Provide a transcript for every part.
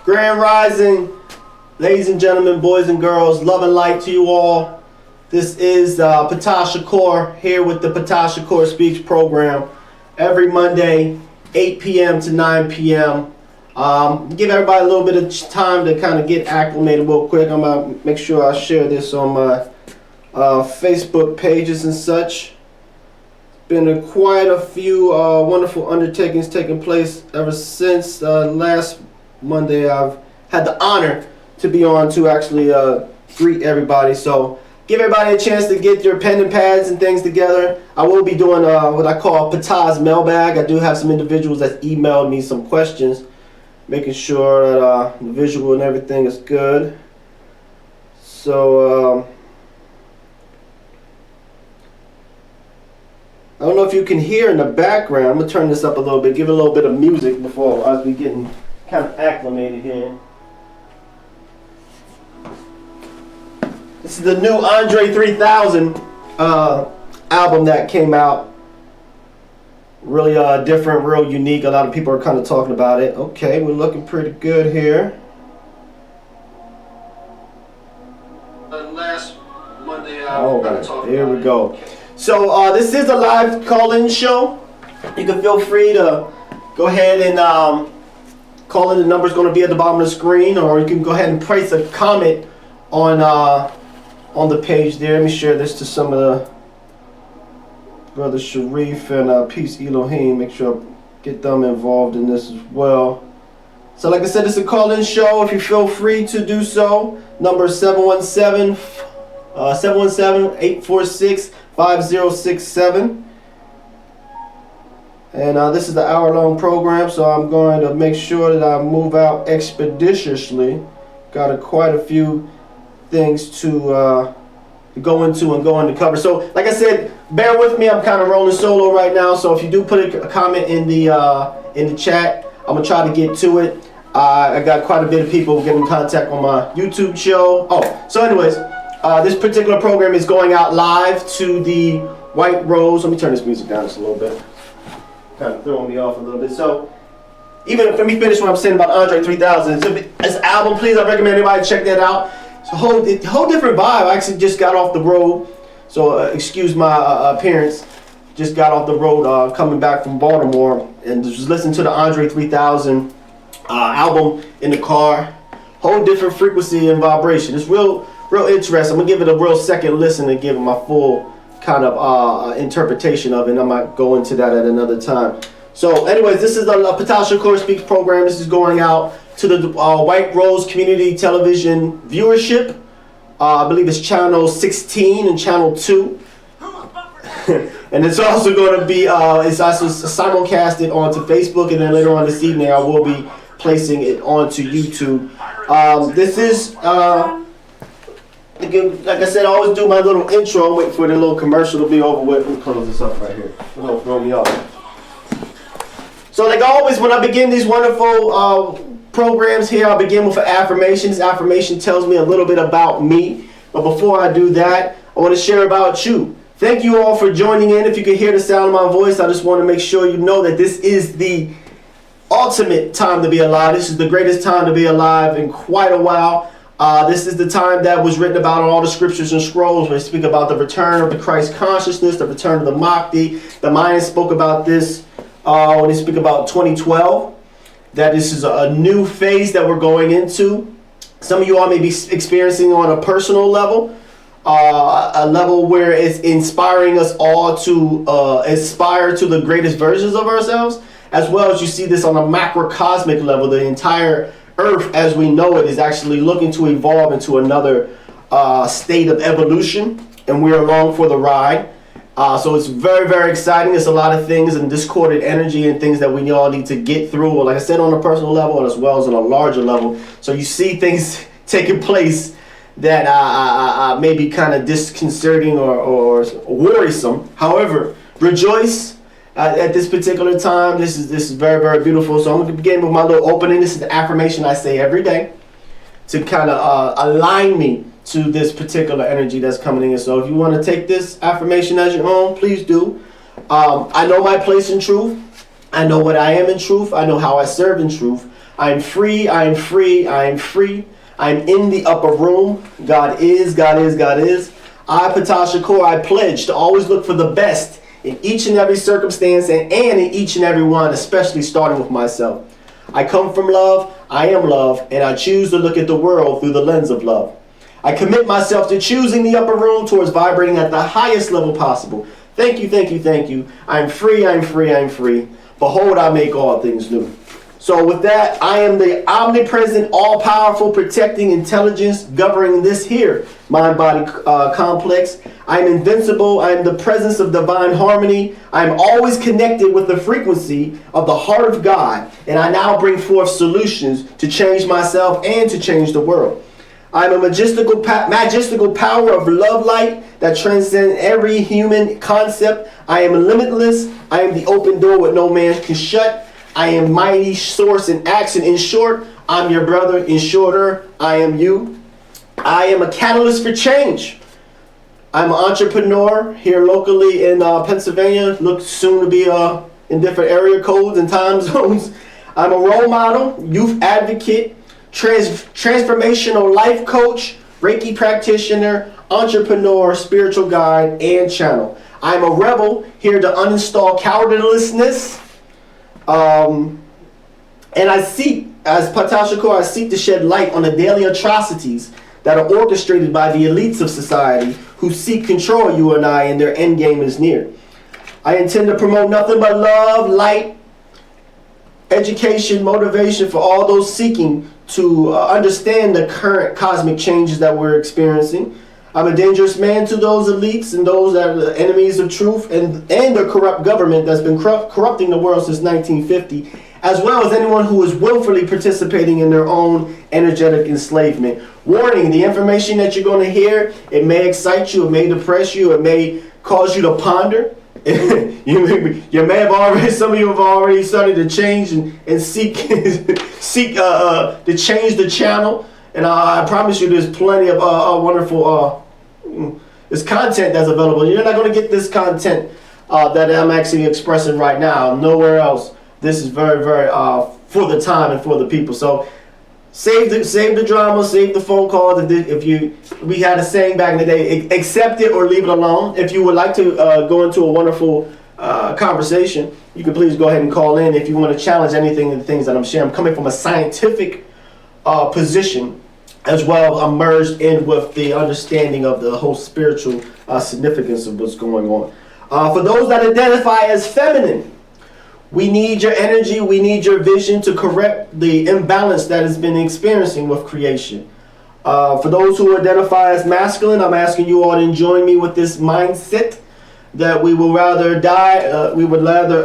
Grand Rising, ladies and gentlemen, boys and girls, love and light to you all. This is Ptah Shakur here with the Ptah Shakur Speaks program every Monday, 8 p.m. to 9 p.m. Give everybody a little bit of time to kind of get acclimated real quick. I'm going to make sure I share this on my Facebook pages and such. Been quite a few wonderful undertakings taking place ever since last Monday. I've had the honor to be on to actually greet everybody. So give everybody a chance to get your pen and pads and things together. I will be doing what I call Ptah's mailbag. I do have some individuals that emailed me some questions, making sure that the visual and everything is good. So I don't know if you can hear in the background. I'm going to turn this up a little bit, give it a little bit of music before I was getting kind of acclimated here. This is the new Andre 3000 album that came out. Really different, real unique. A lot of people are kind of talking about it. Okay, we're looking pretty good here. Last Monday, all right, here we go. So this is a live call-in show. You can feel free to go ahead and call in. The number's going to be at the bottom of the screen, or you can go ahead and place a comment on the page there. Let me share this to some of the Brother Sharif and Peace Elohim. Make sure I get them involved in this as well. So like I said, it's a call-in show. If you feel free to do so, number 717-846-5067. And this is the hour-long program, so I'm going to make sure that I move out expeditiously. Got quite a few things to go into and go into cover. So like I said, bear with me. I'm kind of rolling solo right now, so if you do put a comment in the chat, I'm gonna try to get to it. I got quite a bit of people getting in contact on my YouTube show. So anyways, this particular program is going out live to the White Rose. Let me turn this music down just a little bit. Kind of throwing me off a little bit. So even let me finish what I'm saying about Andre 3000. This album, please, I recommend everybody check that out. It's a whole different vibe. I actually just got off the road, so excuse my appearance. Just got off the road coming back from Baltimore and just listened to the Andre 3000 album in the car. Whole different frequency and vibration. It's real interesting. I'm gonna give it a real second listen and give it my full kind of interpretation of it. And I might go into that at another time. So anyways, this is the Ptah Shakur Speaks program. This is going out to the White Rose Community Television viewership. I believe it's channel 16 and channel 2. And it's also going to be it's also simulcasted onto Facebook, and then later on this evening I will be placing it onto YouTube. This is like I said, I always do my little intro. I'm waiting for the little commercial to be over with. Let me close this up right here. Don't throw me off. So like always, when I begin these wonderful programs here, I'll begin with an affirmation. This affirmation tells me a little bit about me. But before I do that, I want to share about you. Thank you all for joining in. If you can hear the sound of my voice, I just want to make sure you know that this is the ultimate time to be alive. This is the greatest time to be alive in quite a while. This is the time that was written about in all the scriptures and scrolls when they speak about the return of the Christ consciousness, the return of the Mahdi. The Mayans spoke about this when they speak about 2012, that this is a new phase that we're going into. Some of you all may be experiencing on a personal level, a level where it's inspiring us all to aspire to the greatest versions of ourselves, as well as you see this on a macrocosmic level. The entire Earth as we know it is actually looking to evolve into another state of evolution, and we're along for the ride. So it's very, very exciting. It's a lot of things and discordant energy and things that we all need to get through, like I said, on a personal level and as well as on a larger level. So you see things taking place that may be kind of disconcerting or worrisome. However, rejoice at this particular time. This is very, very beautiful. So I'm going to begin with my little opening. This is the affirmation I say every day to kind of align me to this particular energy that's coming in. So if you want to take this affirmation as your own, please do. I know my place in truth. I know what I am in truth. I know how I serve in truth. I'm free, I'm free, I'm free. I'm in the upper room. God is, God is, God is. I, Ptah Shakur, I pledge to always look for the best in each and every circumstance and in each and every one, especially starting with myself. I come from love, I am love, and I choose to look at the world through the lens of love. I commit myself to choosing the upper room towards vibrating at the highest level possible. Thank you, thank you, thank you. I'm free, I'm free, I'm free. Behold, I make all things new. So with that, I am the omnipresent, all-powerful, protecting intelligence governing this here mind-body complex. I'm invincible. I'm the presence of divine harmony. I'm always connected with the frequency of the heart of God. And I now bring forth solutions to change myself and to change the world. I'm a majestic power of love light that transcends every human concept. I am limitless. I am the open door with no man can shut. I am mighty source in action. In short, I'm your brother. In shorter, I am you. I am a catalyst for change. I'm an entrepreneur here locally in Pennsylvania. Look soon to be in different area codes and time zones. I'm a role model, youth advocate, transformational life coach, reiki practitioner, entrepreneur, spiritual guide, and channel. I'm a rebel here to uninstall cowardliness. And I seek, as Ptah Shakur, I seek to shed light on the daily atrocities that are orchestrated by the elites of society who seek control of you and I, and their end game is near. I intend to promote nothing but love, light, education, motivation for all those seeking to understand the current cosmic changes that we're experiencing. I'm a dangerous man to those elites and those that are the enemies of truth and the corrupt government that's been corrupting the world since 1950, as well as anyone who is willfully participating in their own energetic enslavement. Warning, the information that you're going to hear, it may excite you, it may depress you, it may cause you to ponder. you may have already, some of you have already started to change and seek to change the channel. And I promise you there's plenty of wonderful this content that's available. You're not going to get this content that I'm actually expressing right now nowhere else. This is very, very for the time and for the people. So save the drama, save the phone calls. We had a saying back in the day, accept it or leave it alone. If you would like to go into a wonderful conversation, you can please go ahead and call in. If you want to challenge anything of the things that I'm sharing, I'm coming from a scientific position, as well. I'm merged in with the understanding of the whole spiritual significance of what's going on. For those that identify as feminine, we need your energy, we need your vision to correct the imbalance that has been experiencing with creation. For those who identify as masculine, I'm asking you all to join me with this mindset that we will rather die, we would rather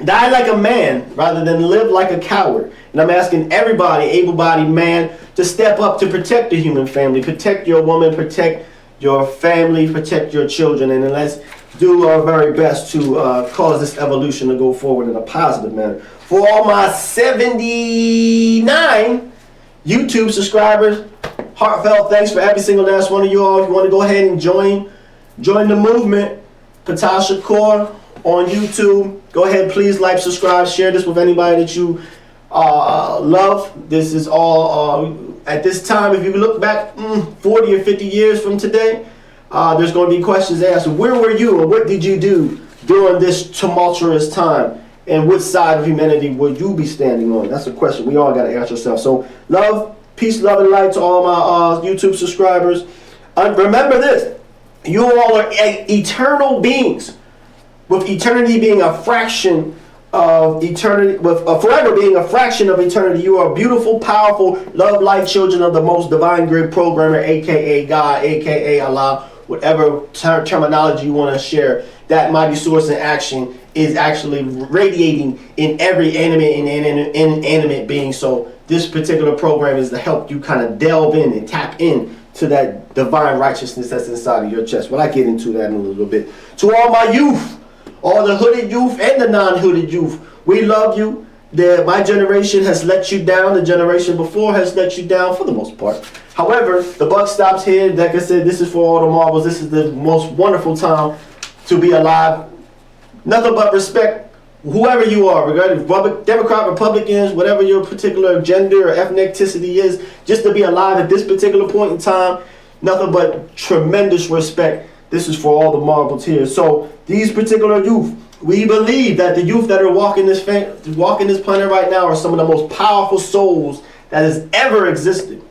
die like a man rather than live like a coward. And I'm asking everybody, able-bodied man, to step up to protect the human family, protect your woman, protect your family, protect your children, and let's do our very best to cause this evolution to go forward in a positive manner. For all my 79 YouTube subscribers, heartfelt thanks for every single last one of you all. If you want to go ahead and join the movement, Ptah Shakur on YouTube, go ahead, please like, subscribe, share this with anybody that you love. This is all at this time. If you look back 40 or 50 years from today, there's going to be questions asked. Where were you and what did you do during this tumultuous time? And which side of humanity would you be standing on? That's a question we all got to ask ourselves. So love, peace, love, and light to all my YouTube subscribers. Remember this. You all are eternal beings, with eternity being a fraction of eternity, with forever being a fraction of eternity. You are beautiful, powerful, love light children of the most divine grid programmer, aka God, aka Allah, whatever terminology you want to share. That mighty source in action is actually radiating in every animate and inanimate being. So this particular program is to help you kind of delve in and tap in to that divine righteousness that's inside of your chest. Well, I get into that in a little bit. To all my youth, all the hooded youth and the non-hooded youth, we love you. My generation has let you down. The generation before has let you down for the most part. However, the buck stops here. Like I said, this is for all the marbles. This is the most wonderful time to be alive. Nothing but respect whoever you are, regardless Democrat, Republicans, whatever your particular gender or ethnicity is, just to be alive at this particular point in time, nothing but tremendous respect. This is for all the marbles here. So these particular youth, we believe that the youth that are walking this planet right now are some of the most powerful souls that has ever existed.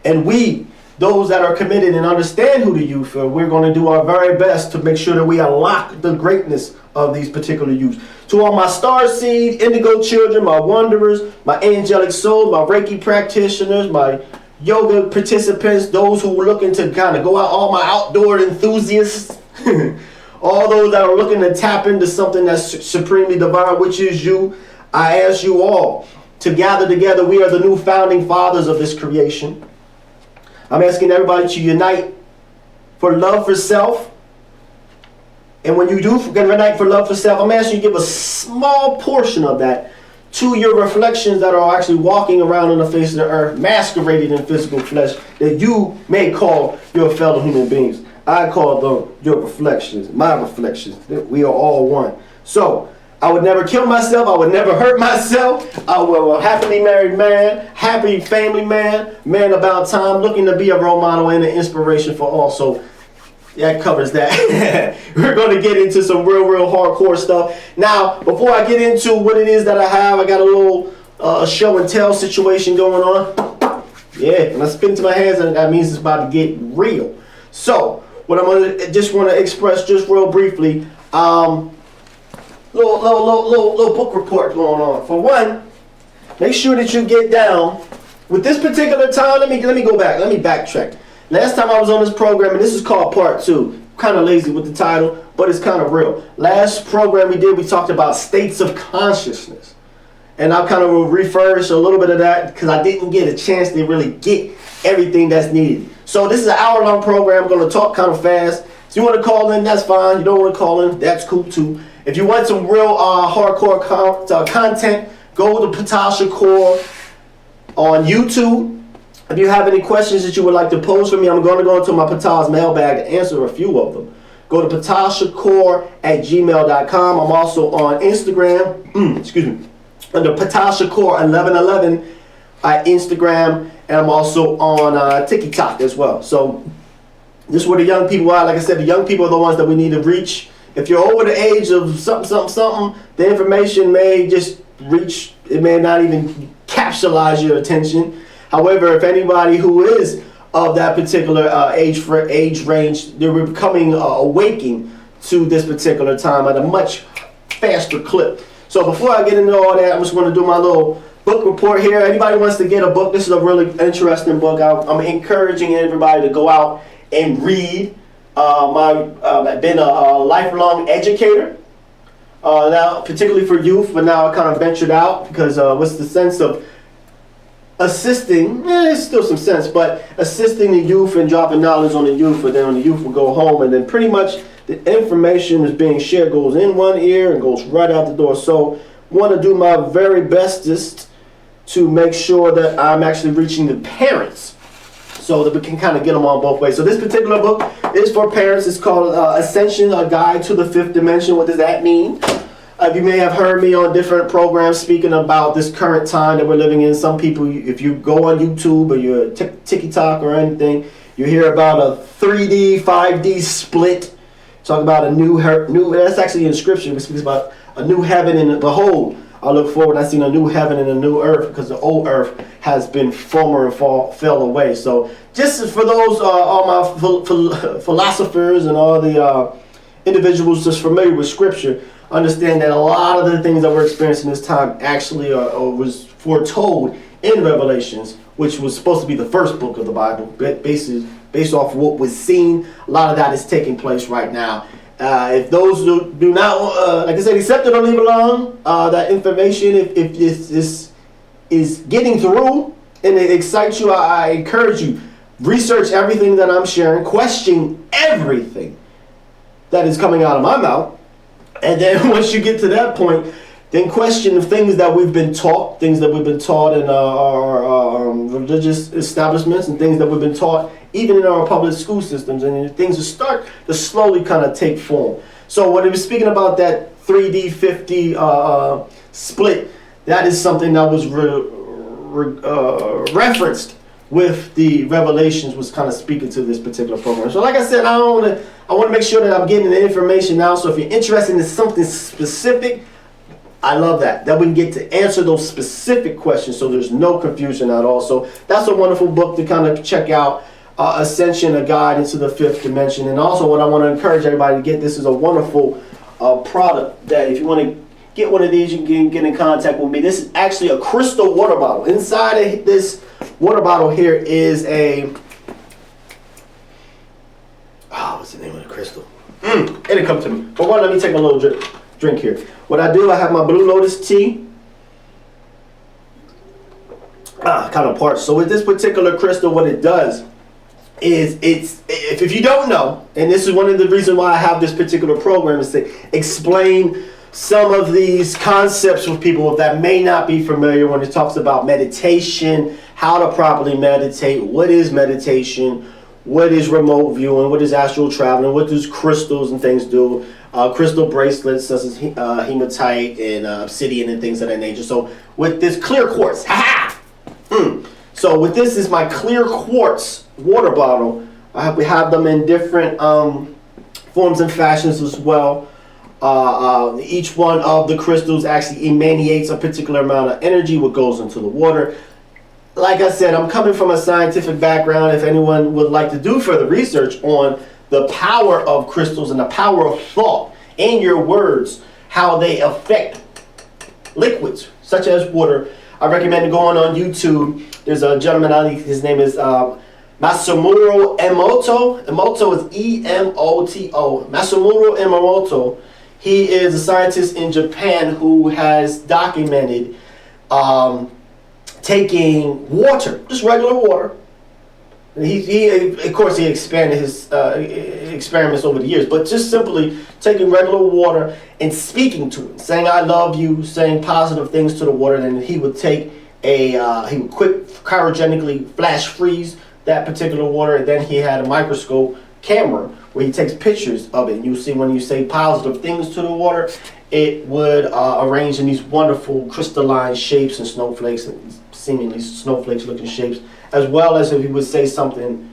And we, those that are committed and understand who the youth are, we're going to do our very best to make sure that we unlock the greatness of these particular youths. To all my star seed, indigo children, my wanderers, my angelic soul, my Reiki practitioners, my yoga participants, those who are looking to kind of go out, all my outdoor enthusiasts, all those that are looking to tap into something that's supremely divine, which is you, I ask you all to gather together. We are the new founding fathers of this creation. I'm asking everybody to unite for love for self. And when you do unite for love for self, I'm asking you to give a small portion of that to your reflections that are actually walking around on the face of the earth, masquerading in physical flesh, that you may call your fellow human beings. I call them your reflections, my reflections. We are all one. So, I would never kill myself. I would never hurt myself. I will a happily married man, happy family man, man about time, looking to be a role model and an inspiration for all. So that covers that. We're going to get into some real hardcore stuff. Now, before I get into what it is that I have, I got a little show and tell situation going on. Yeah, when I spit into my hands, that means it's about to get real. So, what I'm going to just want to express just real briefly, little book report going on. For one, make sure that you get down with this particular time. Let me go back. Let me backtrack. Last time I was on this program, and this is called part 2. Kind of lazy with the title, but it's kind of real. Last program we did, we talked about states of consciousness, and I'll kind of refurbish a little bit of that because I didn't get a chance to really get everything that's needed. So this is an hour-long program. I'm going to talk kind of fast. If you want to call in, that's fine. You don't want to call in, that's cool too. If you want some real hardcore content, go to Ptah Shakur on YouTube. If you have any questions that you would like to pose for me, I'm going to go into my Ptah's mailbag to answer a few of them. Go to ptahshakur@gmail.com. I'm also on Instagram, excuse me, under Ptah Shakur 1111 at Instagram, and I'm also on TikTok as well. So this is where the young people are. Like I said, the young people are the ones that we need to reach. If you're over the age of something, the information may just reach, it may not even capsulize your attention. However, if anybody who is of that particular age range, they're becoming awaking to this particular time at a much faster clip. So before I get into all that, I'm just going to do my little book report here. Anybody wants to get a book, this is a really interesting book. I'm encouraging everybody to go out and read. I've been a lifelong educator, now particularly for youth, but now I kind of ventured out because what's the sense of assisting? There's still some sense, but assisting the youth and dropping knowledge on the youth, and then the youth will go home, and then pretty much the information is being shared goes in one ear and goes right out the door. So want to do my very bestest to make sure that I'm actually reaching the parents, so that we can kind of get them on both ways. So this particular book is for parents. It's called Ascension, A Guide to the Fifth Dimension. What does that mean? You may have heard me on different programs speaking about this current time that we're living in. Some people, if you go on YouTube or you're TikTok or anything, you hear about a 3D, 5D split. Talk about a new, that's actually in scripture. It speaks about a new heaven, and behold, I look forward, I seen a new heaven and a new earth, because the old earth has been former and fell away. So just for those, all my philosophers and all the individuals just familiar with scripture, understand that a lot of the things that we're experiencing this time actually was foretold in Revelations, which was supposed to be the first book of the Bible, based off what was seen. A lot of that is taking place right now. If those do not, like I said, accept it or leave it alone, that information, if this is getting through and it excites you, I encourage you, research everything that I'm sharing, question everything that is coming out of my mouth, and then once you get to that point, then question the things that we've been taught, in our religious establishments, and things that we've been taught even in our public school systems, and things will start to slowly kind of take form. So when he was speaking about that 3D 50 split. That is something that was referenced with the revelations, was kind of speaking to this particular program. So like I said, I want to make sure that I'm getting the information now. So if you're interested in something specific, I love that we can get to answer those specific questions, so there's no confusion at all. So that's a wonderful book to kind of check out, Ascension, A Guide into the Fifth Dimension. And also what I want to encourage everybody to get, this is a wonderful product that if you want to get one of these, you can get in contact with me. This is actually a crystal water bottle. Inside of this water bottle here is a, what's the name of the crystal? It'll come to me. But one, let me take a little drink here. What I do, I have my Blue Lotus tea. Kind of parched. So with this particular crystal, what it does is, if you don't know, and this is one of the reasons why I have this particular program, is to explain some of these concepts with people that may not be familiar when it talks about meditation, how to properly meditate, what is meditation, what is remote viewing, what is astral traveling, what does crystals and things do, crystal bracelets such as hematite and obsidian and things of that nature. So with this clear quartz, so with this is my clear quartz water bottle. We have them in different forms and fashions as well. Each one of the crystals actually emanates a particular amount of energy, what goes into the water. Like I said, I'm coming from a scientific background. If anyone would like to do further research on the power of crystals and the power of thought and your words, how they affect liquids such as water, I recommend going on YouTube. There's a gentleman, his name is Masamuro Emoto. Emoto is E-M-O-T-O. Masamuro Emoto. He is a scientist in Japan who has documented taking water, just regular water. He of course, he expanded his experiments over the years, but just simply taking regular water and speaking to it, saying "I love you," saying positive things to the water. Then he would take he would quick cryogenically flash freeze that particular water, and then he had a microscope camera where he takes pictures of it. And you see when you say positive things to the water, it would arrange in these wonderful crystalline shapes and snowflakes, and seemingly snowflakes looking shapes, as well as if he would say something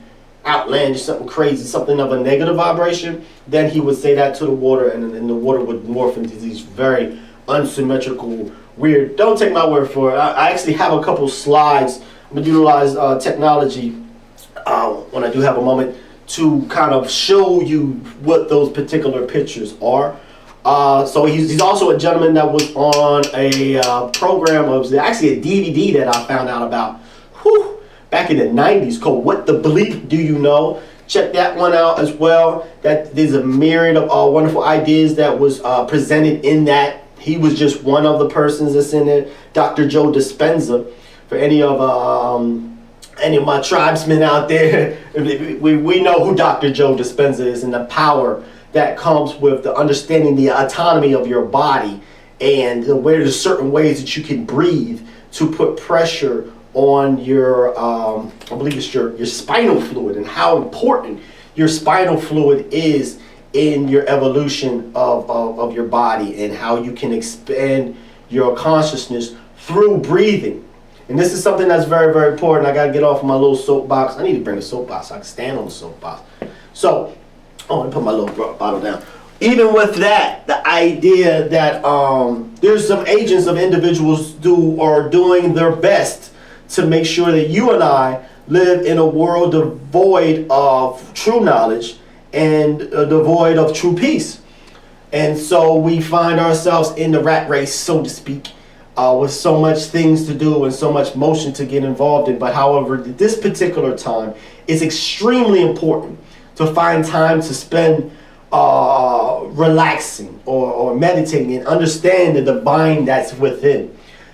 outlandish, something crazy, something of a negative vibration, then he would say that to the water, and then the water would morph into these very unsymmetrical, weird, don't take my word for it. I actually have a couple slides. I'm going to utilize technology when I do have a moment to kind of show you what those particular pictures are. So he's also a gentleman that was on a program of, actually a DVD that I found out about back in the 90s called What the Bleep Do You Know? Check that one out as well. That there's a myriad of wonderful ideas that was presented in that. He was just one of the persons that's in it. Dr. Joe Dispenza. For any of my tribesmen out there, we know who Dr. Joe Dispenza is and the power that comes with the understanding the autonomy of your body, and where there's certain ways that you can breathe to put pressure on your, I believe it's your spinal fluid, and how important your spinal fluid is in your evolution of your body, and how you can expand your consciousness through breathing. And this is something that's very, very important. I got to get off my little soapbox. I need to bring a soapbox so I can stand on the soapbox. So, let me put my little bottle down. Even with that, the idea that there's some agents of individuals are doing their best to make sure that you and I live in a world devoid of true knowledge and devoid of true peace. And so we find ourselves in the rat race, so to speak, with so much things to do and so much motion to get involved in. But however, this particular time is extremely important to find time to spend relaxing or meditating and understand the divine that's within.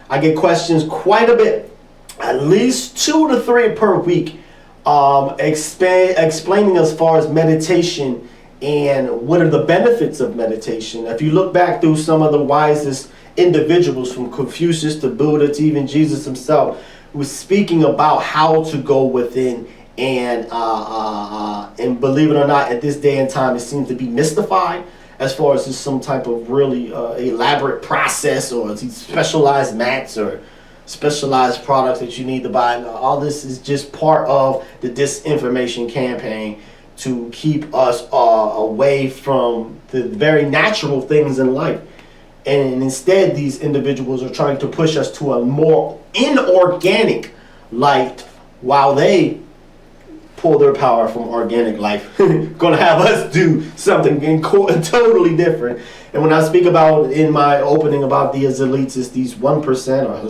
I get questions quite a bit, at least 2 to 3 per week, explaining as far as meditation and what are the benefits of meditation. If you look back through some of the wisest individuals, from Confucius to Buddha to even Jesus himself, was speaking about how to go within. And believe it or not, at this day and time, it seems to be mystified as far as just some type of really elaborate process or these specialized mats or specialized products that you need to buy. Now, all this is just part of the disinformation campaign to keep us away from the very natural things in life. And instead, these individuals are trying to push us to a more inorganic light while they pull their power from organic life. Gonna have us do something totally different. And when I speak about in my opening about these elites, it's these 1% or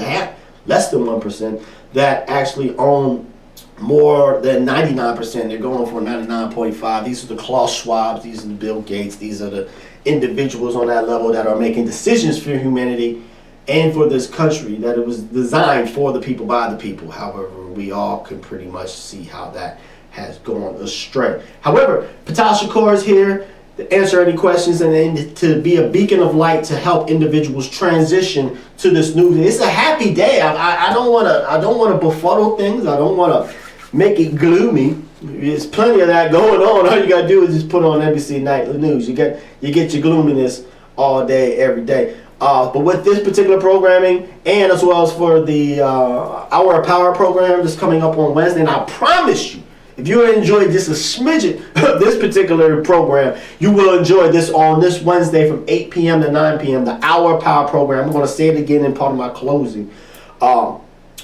less than 1% that actually own more than 99%. They're going for 99.5. These are the Klaus Schwabs, these are the Bill Gates, these are the individuals on that level that are making decisions for humanity and for this country, that it was designed for the people by the people. However, we all can pretty much see how that has gone astray. However, Ptah Shakur is here to answer any questions and to be a beacon of light to help individuals transition to this new. It's a happy day. I don't want to befuddle things. I don't want to make it gloomy. There's plenty of that going on. All you gotta do is just put on NBC Nightly News. You get your gloominess all day, every day. But with this particular programming, and as well as for the Hour of Power program that's coming up on Wednesday, and I promise you, if you enjoyed just a smidgen of this particular program, you will enjoy this on this Wednesday from 8 p.m. to 9 p.m., the Hour of Power program. I'm going to say it again in part of my closing.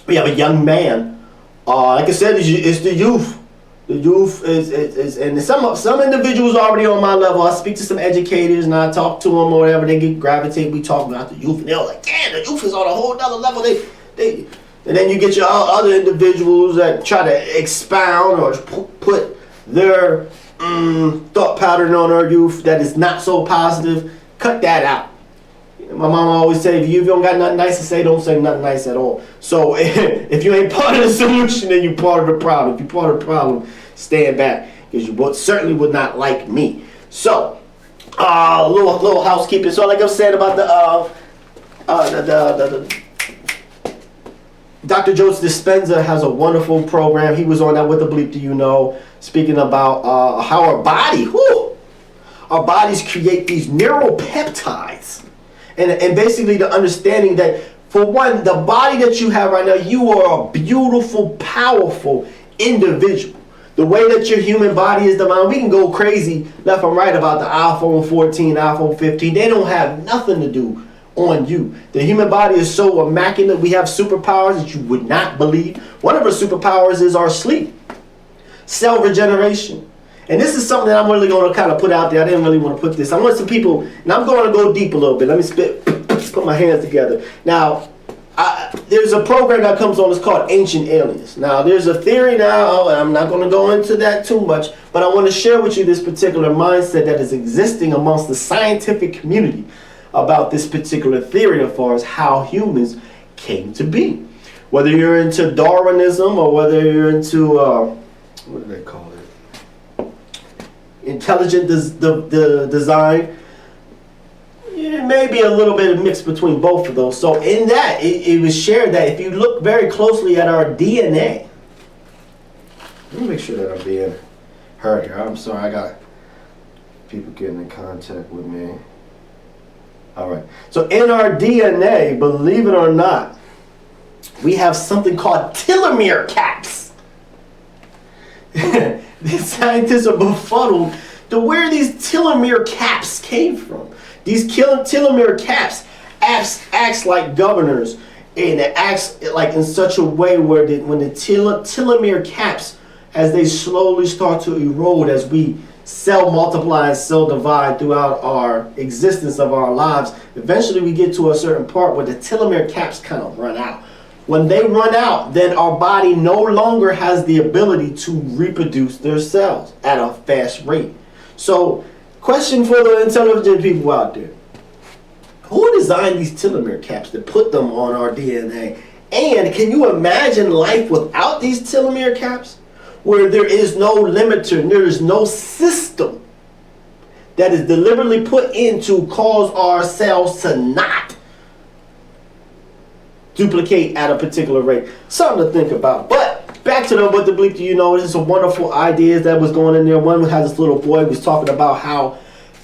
We have a young man. Like I said, it's the youth. The youth is and some individuals already on my level. I speak to some educators and I talk to them or whatever. They get gravitate. We talk about the youth and they're like, damn, the youth is on a whole nother level. They and then you get your other individuals that try to expound or put their thought pattern on our youth that is not so positive. Cut that out. My mama always say, if you don't got nothing nice to say, don't say nothing nice at all. So if you ain't part of the solution, then you're part of the problem. If you're part of the problem, stand back, because you certainly would not like me. So, little housekeeping. So like I was saying about the Dr. Joe Dispenza has a wonderful program. He was on that What the Bleep Do You Know, speaking about how our bodies create these neuropeptides. And basically the understanding that, for one, the body that you have right now, you are a beautiful, powerful individual. The way that your human body is designed, we can go crazy left and right about the iPhone 14, iPhone 15. They don't have nothing to do on you. The human body is so immaculate. We have superpowers that you would not believe. One of our superpowers is our sleep, cell regeneration. And this is something that I'm really going to kind of put out there. I didn't really want to put this. I want some people, and I'm going to go deep a little bit. Let me put my hands together. Now, there's a program that comes on. It's called Ancient Aliens. Now, there's a theory now, and I'm not going to go into that too much, but I want to share with you this particular mindset that is existing amongst the scientific community about this particular theory as far as how humans came to be. Whether you're into Darwinism or whether you're into, what do they call it? Intelligent design. It may be a little bit of mix between both of those. So in that, it was shared that if you look very closely at our DNA, let me make sure that I'm being heard here. I'm sorry, I got people getting in contact with me. All right. So in our DNA, believe it or not, we have something called telomere caps. The scientists are befuddled to where these telomere caps came from. These telomere caps acts like governors, and it acts like in such a way where when the telomere caps, as they slowly start to erode as we cell multiply and cell divide throughout our existence of our lives, eventually we get to a certain part where the telomere caps kind of run out. When they run out, then our body no longer has the ability to reproduce their cells at a fast rate. So, question for the intelligent people out there. Who designed these telomere caps to put them on our DNA? And can you imagine life without these telomere caps? Where there is no limiter, there is no system that is deliberately put in to cause our cells to not duplicate at a particular rate. Something to think about. But back to What the Bleep Do You Know? This is some wonderful ideas that was going in there. One has this little boy who was talking about how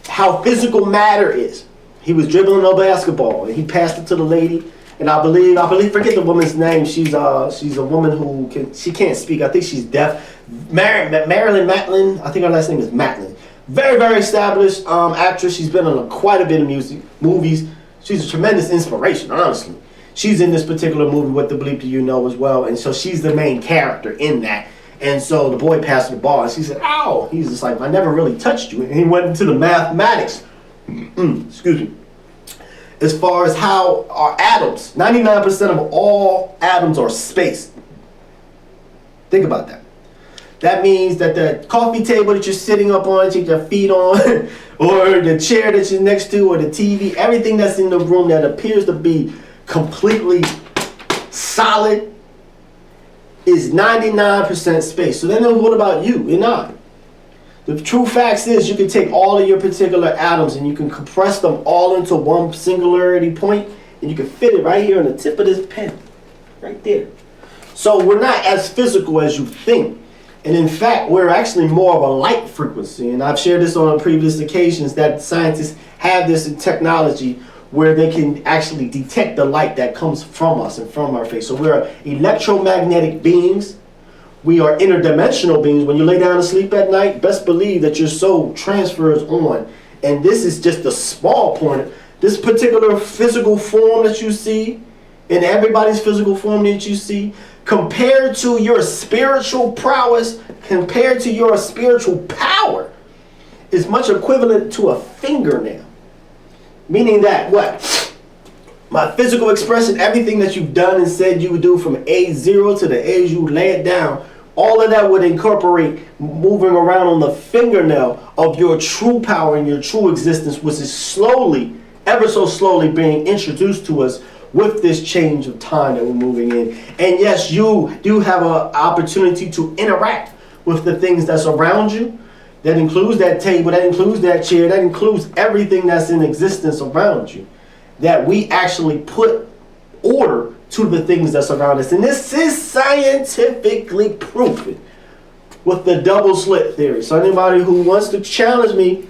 how physical matter is. He was dribbling a basketball and he passed it to the lady. And I believe, forget the woman's name. She's a woman who she can't speak. I think she's deaf. Marilyn Matlin. I think her last name is Matlin. Very, very established actress. She's been on quite a bit of movies. She's a tremendous inspiration, honestly. She's in this particular movie, What the Bleep Do You Know, as well. And so she's the main character in that. And so the boy passed the ball and she said, ow. He's just like, I never really touched you. And he went into the mathematics. Excuse me. As far as how our atoms, 99% of all atoms are space. Think about that. That means that the coffee table that you're sitting up on, take your feet on, or the chair that you're next to, or the TV, everything that's in the room that appears to be completely solid is 99% space. So then what about you and I? The true facts is you can take all of your particular atoms and you can compress them all into one singularity point, and you can fit it right here on the tip of this pen. Right there. So we're not as physical as you think. And in fact, we're actually more of a light frequency. And I've shared this on previous occasions that scientists have this in technology where they can actually detect the light that comes from us and from our face. So we're electromagnetic beings. We are interdimensional beings. When you lay down to sleep at night, best believe that your soul transfers on. And this is just a small point. This particular physical form that you see, and everybody's physical form that you see, compared to your spiritual prowess, compared to your spiritual power, is much equivalent to a fingernail. Meaning that what? My physical expression, everything that you've done and said you would do from age 0 to the age you lay it down, all of that would incorporate moving around on the fingernail of your true power and your true existence, which is slowly, ever so slowly being introduced to us with this change of time that we're moving in. And yes, you do have an opportunity to interact with the things that's around you. That includes that table, that includes that chair, that includes everything that's in existence around you. That we actually put order to the things that's around us. And this is scientifically proven with the double slit theory. So anybody who wants to challenge me,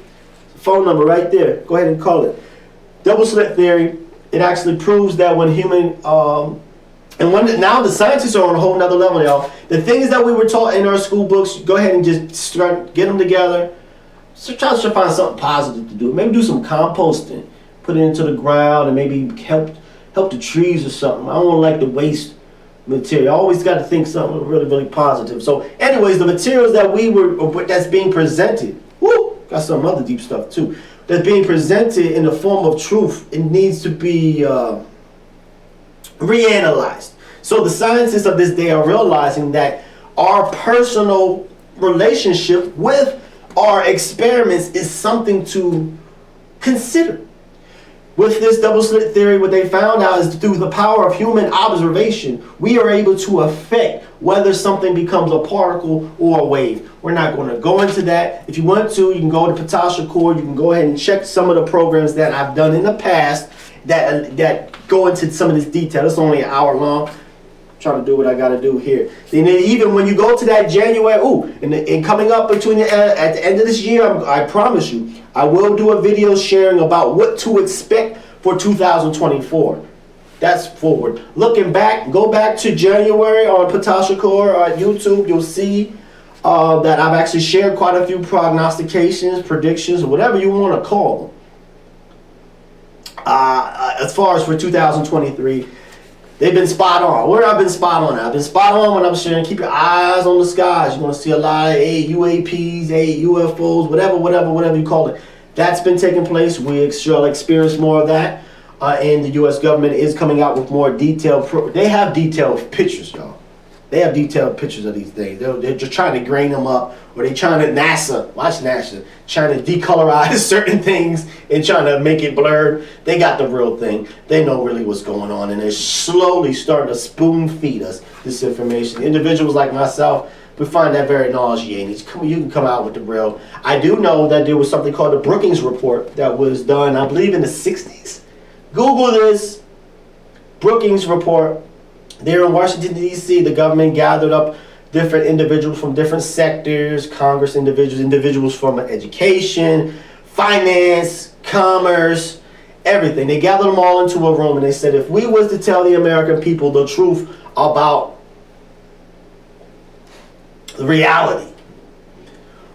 phone number right there, go ahead and call it. Double slit theory, it actually proves that when now the scientists are on a whole nother level, y'all. The things that we were taught in our school books, go ahead and just start, get them together. So try to find something positive to do. Maybe do some composting. Put it into the ground and maybe help the trees or something. I don't like the waste material. I always got to think something really, really positive. So anyways, the materials that that's being presented, got some other deep stuff too, that's being presented in the form of truth, it needs to be reanalyzed. So the scientists of this day are realizing that our personal relationship with our experiments is something to consider. With this double slit theory, what they found out is through the power of human observation, we are able to affect whether something becomes a particle or a wave. We're not going to go into that. If you want to, you can go to Ptah Shakur. You can go ahead and check some of the programs that I've done in the past that go into some of this detail. It's only an hour long. I'm trying to do what I got to do here. Then even when you go to that January, and coming up at the end of this year, I promise you, I will do a video sharing about what to expect for 2024. That's forward. Looking back, go back to January on Ptah Shakur on YouTube. You'll see that I've actually shared quite a few prognostications, predictions, or whatever you want to call them. As far as for 2023, they've been spot on. Where I've been spot on? I've been spot on when I'm sharing. Keep your eyes on the skies. You're going to see a lot of UAPs, UFOs, whatever you call it. That's been taking place. We shall experience more of that. And the U.S. government is coming out with more detailed. They have detailed pictures, y'all. They have detailed pictures of these things. They're just trying to grain them up, or they're trying to trying to decolorize certain things and trying to make it blurred. They got the real thing. They know really what's going on, and they're slowly starting to spoon feed us this information. Individuals like myself, we find that very nauseating. You can come out with the real. I do know that there was something called the Brookings Report that was done, I believe, in the 60s. Google this, Brookings Report. There in Washington, D.C., the government gathered up different individuals from different sectors, Congress individuals from education, finance, commerce, everything. They gathered them all into a room and they said, if we was to tell the American people the truth about the reality,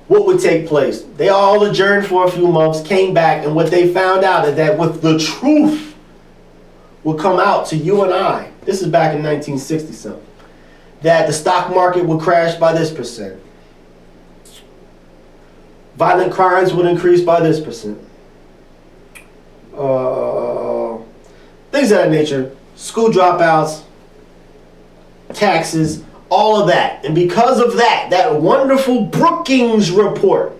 what would take place? They all adjourned for a few months, came back, and what they found out is that with the truth would come out to you and I. This is back in 1960 something. That the stock market would crash by this percent. Violent crimes would increase by this percent. Things of that nature. School dropouts, taxes, all of that. And because of that, that wonderful Brookings report.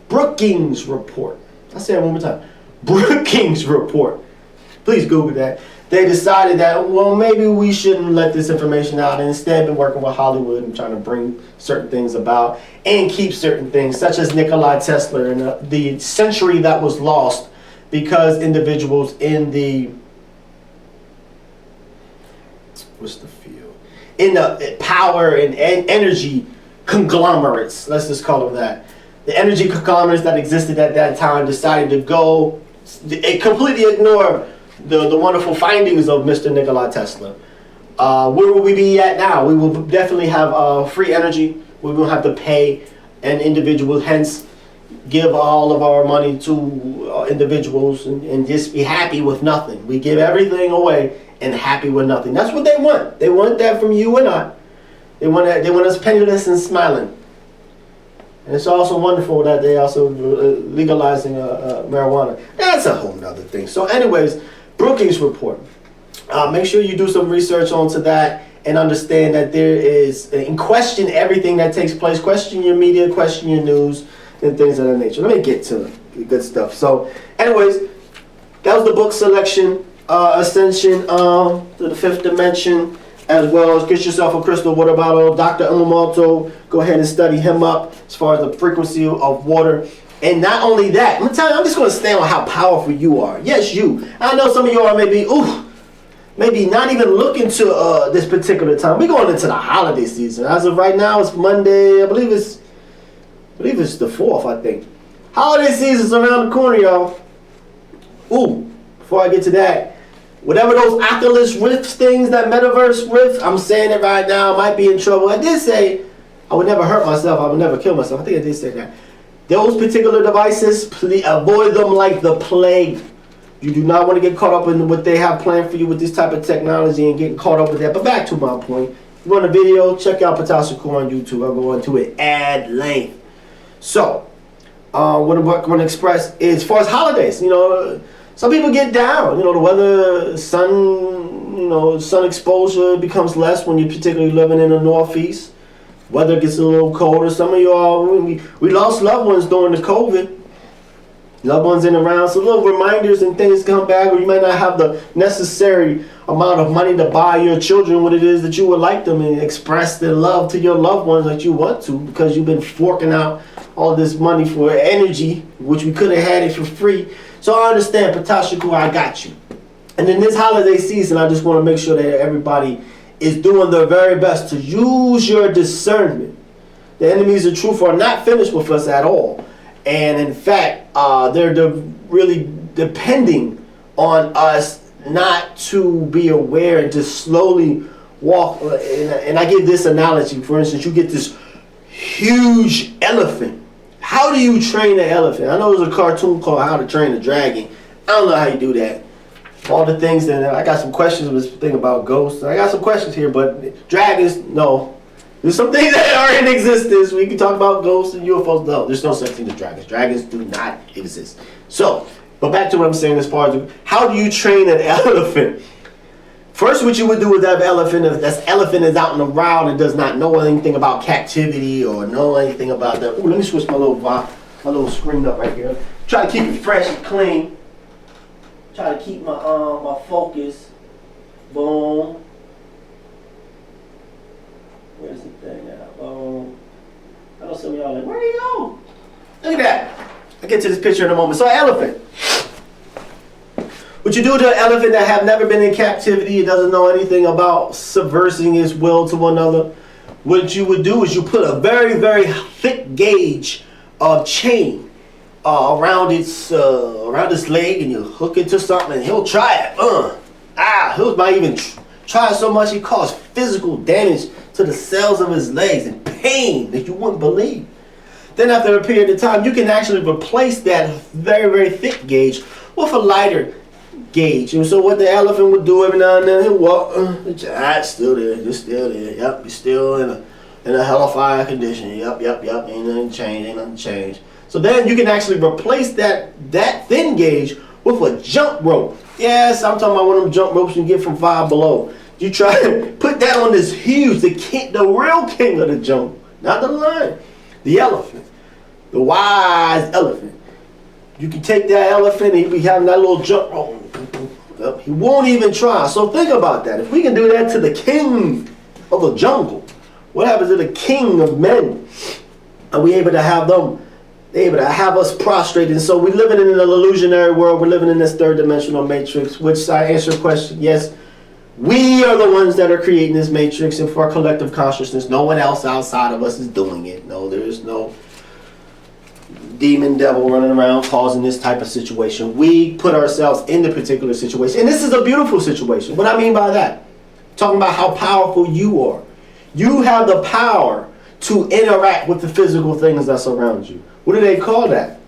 Brookings report. I'll say it one more time. Brookings report. Please Google that. They decided that, well, maybe we shouldn't let this information out, and instead been working with Hollywood and trying to bring certain things about and keep certain things, such as Nikola Tesla and the century that was lost because individuals in the, what's the field? In the power and energy conglomerates, let's just call them that. The energy conglomerates that existed at that time decided to go, completely ignore the wonderful findings of Mr. Nikola Tesla. Where will we be at now? We will definitely have free energy. We won't have to pay an individual, hence give all of our money to individuals and just be happy with nothing. We give everything away and happy with nothing. That's what they want. They want that from you and I. They want us penniless and smiling. And it's also wonderful that they also legalizing marijuana. That's a whole nother thing. So anyways, Brookings report. Make sure you do some research onto that and understand that there is, and question everything that takes place. Question your media, question your news, and things of that nature. Let me get to the good stuff. So anyways, that was the book selection. Ascension to the fifth dimension, as well as Get Yourself a Crystal Water Bottle. Dr. Umamoto, go ahead and study him up as far as the frequency of water. And not only that, I'm telling you, I'm just going to stay on how powerful you are. Yes, you. I know some of you are maybe not even looking to this particular time. We're going into the holiday season. As of right now, it's Monday. I believe it's the 4th, I think. Holiday season's around the corner, y'all. Before I get to that, whatever those Oculus Rifts things, that metaverse Rift, I'm saying it right now, I might be in trouble. I did say I would never hurt myself. I would never kill myself. I think I did say that. Those particular devices, please avoid them like the plague. You do not want to get caught up in what they have planned for you with this type of technology and getting caught up with that. But back to my point. If you want a video, check out Ptah Shakur on YouTube. I'll go into it at length. So, what I'm going to express is, as far as holidays, some people get down. The weather, sun exposure becomes less when you're particularly living in the Northeast. Weather gets a little colder. Some of y'all, we lost loved ones during the COVID. Loved ones in and around. So little reminders and things come back, or you might not have the necessary amount of money to buy your children what it is that you would like them and express their love to your loved ones that you want to, because you've been forking out all this money for energy, which we could have had it for free. So I understand, Ptah Shakur, I got you. And in this holiday season, I just want to make sure that everybody is doing their very best to use your discernment. The enemies of truth are not finished with us at all. And in fact, they're really depending on us not to be aware and just slowly walk. And I give this analogy. For instance, you get this huge elephant. How do you train an elephant? I know there's a cartoon called How to Train a Dragon. I don't know how you do that. All the things that I got some questions with this thing about ghosts. I got some questions here, but dragons, no. There's some things that are in existence. We can talk about ghosts and UFOs. No, there's no such thing as dragons. Dragons do not exist. So, but back to what I'm saying as far as how do you train an elephant? First, what you would do with that elephant, if that elephant is out in the wild and does not know anything about captivity or know anything about that. Ooh, let me switch my little screen up right here. Try to keep it fresh and clean. Try to keep my focus. Boom. Where's the thing at? Boom. I know some of y'all are like, where do you go? Look at that. I'll get to this picture in a moment. So, elephant. What you do to an elephant that have never been in captivity, it doesn't know anything about subversing its will to one another. What you would do is you put a very, very thick gauge of chain around its leg, and you hook it to something, and he'll try it. He might even try it so much he caused physical damage to the cells of his legs and pain that you wouldn't believe. Then after a period of time, you can actually replace that very, very thick gauge with a lighter gauge. And so what the elephant would do every now and then, he'll walk, it's still there, it's still there. Yep, you're still in a hellfire condition. Yep, ain't nothing changed. So then you can actually replace that thin gauge with a jump rope. Yes, I'm talking about one of them jump ropes you get from Five Below. You try to put that on this huge, the real king of the jungle, not the lion, the elephant, the wise elephant. You can take that elephant and he'll be having that little jump rope. He won't even try. So think about that. If we can do that to the king of the jungle, what happens to the king of men? Are we able to have them? They're able to have us prostrated. And so we're living in an illusionary world. We're living in this third dimensional matrix, which I answer your question, yes, we are the ones that are creating this matrix, and for our collective consciousness, no one else outside of us is doing it. No, there is no demon devil running around causing this type of situation. We put ourselves in the particular situation. And this is a beautiful situation. What I mean by that, talking about how powerful you are. You have the power to interact with the physical things that's around you. What do they call that?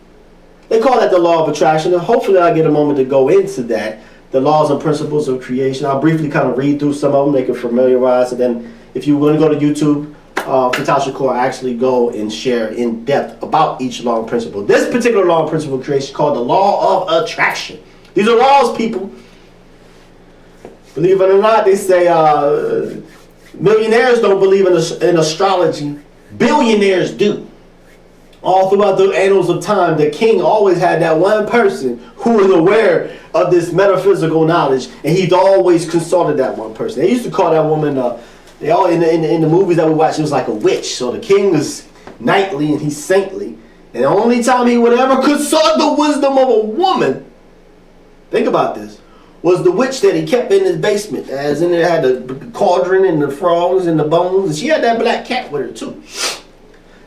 They call that the law of attraction. And hopefully I'll get a moment to go into that. The laws and principles of creation. I'll briefly kind of read through some of them, make it familiarize. And then if you want to go to YouTube, Ptah Shakur, I actually go and share in depth about each law and principle. This particular law and principle of creation is called the law of attraction. These are laws, people. Believe it or not, they say millionaires don't believe in astrology. Billionaires do. All throughout the annals of time, the king always had that one person who was aware of this metaphysical knowledge, and he's always consulted that one person. They used to call that woman, they all in the movies that we watched, it was like a witch. So the king was knightly and he's saintly, and the only time he would ever consult the wisdom of a woman, think about this, was the witch that he kept in his basement. As in there had the cauldron and the frogs and the bones, and she had that black cat with her too.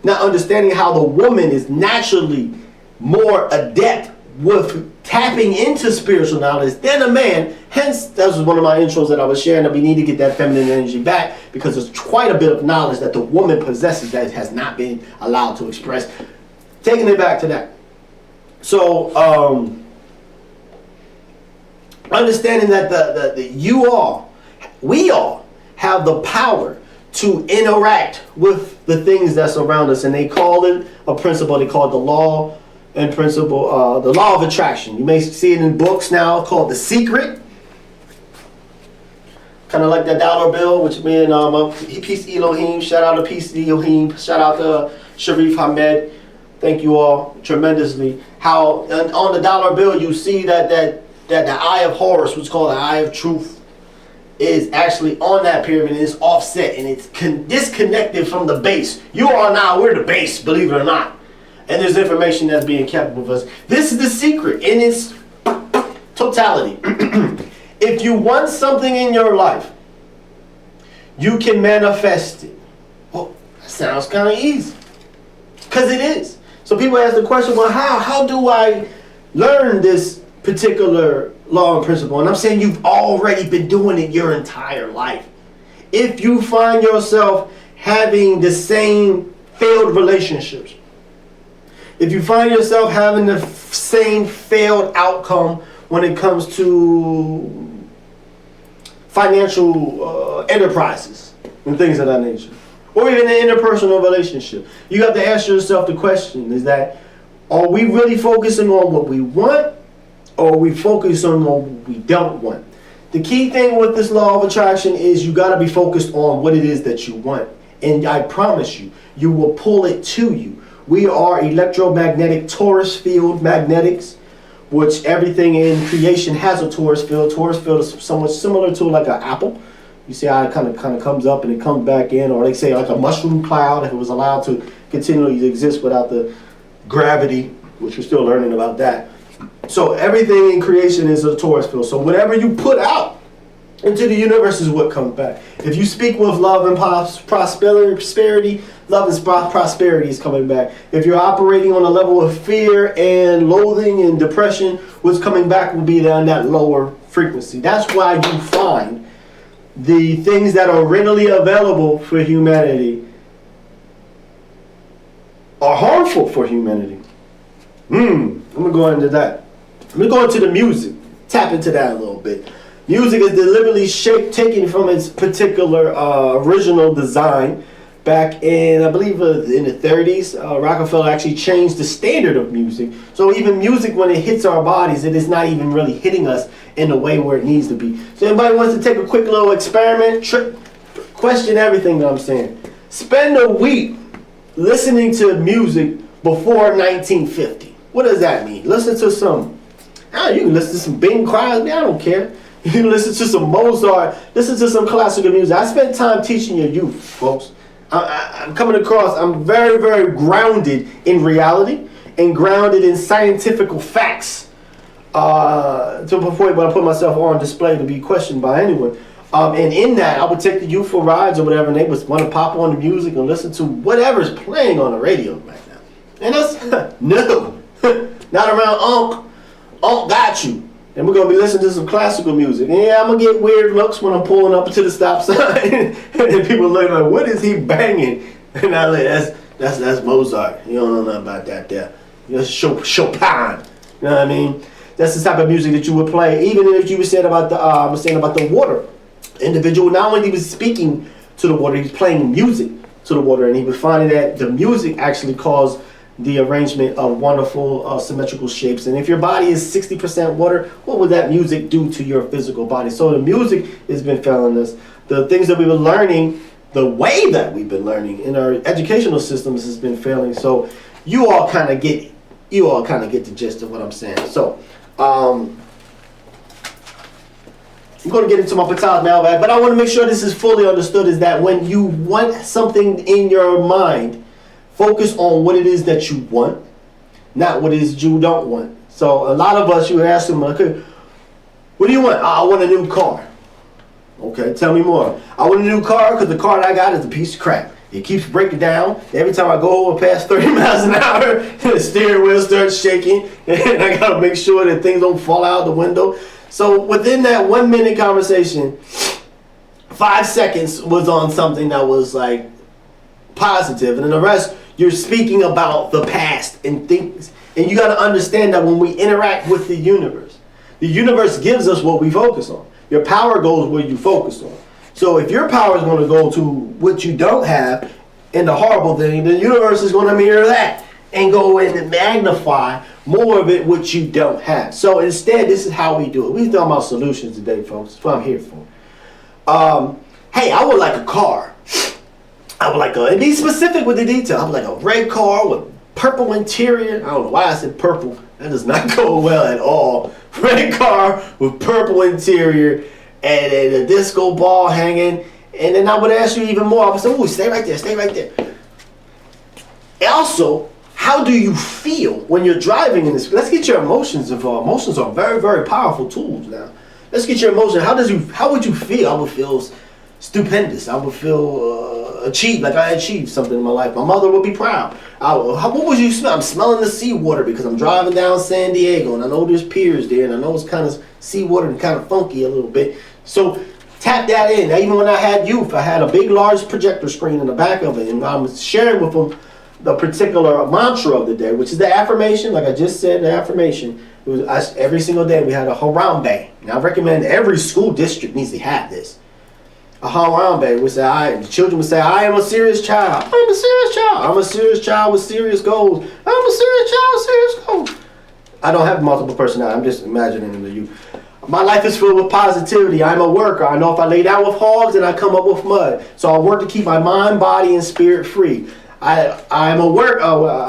Not understanding how the woman is naturally more adept with tapping into spiritual knowledge than a man. Hence, that was one of my intros that I was sharing, that we need to get that feminine energy back, because there's quite a bit of knowledge that the woman possesses that has not been allowed to express. Taking it back to that. So, understanding that we all have the power to interact with the things that's around us, and they call it a principle. They call it the law and principle, the law of attraction. You may see it in books now called The Secret, kind of like that dollar bill, which means peace Elohim. Shout out to peace Elohim. Shout out to Sharif Ahmed. Thank you all tremendously. How on the dollar bill you see that the eye of Horus, what's called the eye of truth, is actually on that pyramid, and it's offset, and it's disconnected from the base. We're the base, believe it or not. And there's information that's being kept with us. This is the secret in its totality. If you want something in your life, you can manifest it. Well, that sounds kind of easy. Because it is. So people ask the question, well, how do I learn this particular law and principle? And I'm saying you've already been doing it your entire life. If you find yourself having the same failed relationships, if you find yourself having the same failed outcome when it comes to financial enterprises and things of that nature, or even an interpersonal relationship, you have to ask yourself the question, is that, are we really focusing on what we want, or we focus on what we don't want? The key thing with this law of attraction is you got to be focused on what it is that you want. And I promise you, you will pull it to you. We are electromagnetic torus field magnetics, which everything in creation has a torus field. Torus field is somewhat similar to like an apple. You see how it kind of comes up and it comes back in, or they say like a mushroom cloud, if it was allowed to continually exist without the gravity, which we're still learning about that. So everything in creation is a torus field. So whatever you put out into the universe is what comes back. If you speak with love and prosperity, love and prosperity is coming back. If you're operating on a level of fear and loathing and depression, what's coming back will be on that lower frequency. That's why you find the things that are readily available for humanity are harmful for humanity. I'm going to go into that. I'm going to go into the music. Tap into that a little bit. Music is deliberately taken from its particular original design. Back in, I believe, in the 30s, Rockefeller actually changed the standard of music. So even music, when it hits our bodies, it is not even really hitting us in the way where it needs to be. So anybody wants to take a quick little experiment, question everything that I'm saying. Spend a week listening to music before 1950. What does that mean? Listen to some, you can listen to some Bing Crosby, I don't care. You can listen to some Mozart, listen to some classical music. I spent time teaching your youth, folks. I'm coming across, I'm very, very grounded in reality and grounded in scientific facts to the point where I put myself on display to be questioned by anyone. And in that, I would take the youth for rides or whatever, and they would want to pop on the music and listen to whatever's playing on the radio right now. And that's, no, not around Unc. Unc got you. And we're going to be listening to some classical music. And yeah, I'm going to get weird looks when I'm pulling up to the stop sign. And people look like, what is he banging? And I like, that's Mozart. You don't know nothing about that there. That's Chopin. You know what I mean? That's the type of music that you would play. Even if you were saying about the water. Individual, not only he was speaking to the water, he was playing music to the water. And he was finding that the music actually caused the arrangement of wonderful symmetrical shapes. And if your body is 60% water, what would that music do to your physical body? So the music has been failing us. The things that we've been learning, the way that we've been learning in our educational systems has been failing. So you all kind of get the gist of what I'm saying. So I'm going to get into my Ptah mailbag, but I want to make sure this is fully understood, is that when you want something in your mind, focus on what it is that you want, not what it is you don't want. So a lot of us, you ask them, okay, what do you want? I want a new car. Okay, tell me more. I want a new car because the car that I got is a piece of crap. It keeps breaking down. Every time I go over past 30 miles an hour, the steering wheel starts shaking, and I got to make sure that things don't fall out the window. So within that 1 minute conversation, 5 seconds was on something that was like positive, and then the rest, you're speaking about the past and things. And you got to understand that when we interact with the universe gives us what we focus on. Your power goes where you focus on. So if your power is going to go to what you don't have and the horrible thing, the universe is going to mirror that and go in and magnify more of it what you don't have. So instead, this is how we do it. We're talking about solutions today, folks. That's what I'm here for. Hey, I would like a car. I would like and be specific with the detail. I would like a red car with purple interior. I don't know why I said purple. That does not go well at all. Red car with purple interior and a disco ball hanging. And then I would ask you even more. I would say, oh, stay right there, stay right there. Also, how do you feel when you're driving in this? Let's get your emotions involved. Emotions are very, very powerful tools now. Let's get your emotion. How would you feel? I would feel stupendous. I would feel achieved, like I achieved something in my life. My mother would be proud. What would you smell? I'm smelling the seawater because I'm driving down San Diego and I know there's piers there and I know it's kind of seawater and kind of funky a little bit. So tap that in. Now, even when I had youth, I had a big, large projector screen in the back of it, and I was sharing with them the particular mantra of the day, which is the affirmation. Like I just said, the affirmation. It was every single day we had a Harambe. Now I recommend every school district needs to have this. A Harambe would say, the children would say, I am a serious child. I'm a serious child. I'm a serious child with serious goals. I'm a serious child with serious goals. I don't have multiple personality. I'm just imagining the youth. My life is filled with positivity. I'm a worker. I know if I lay down with hogs, then I come up with mud. So I work to keep my mind, body, and spirit free. I'm a worker.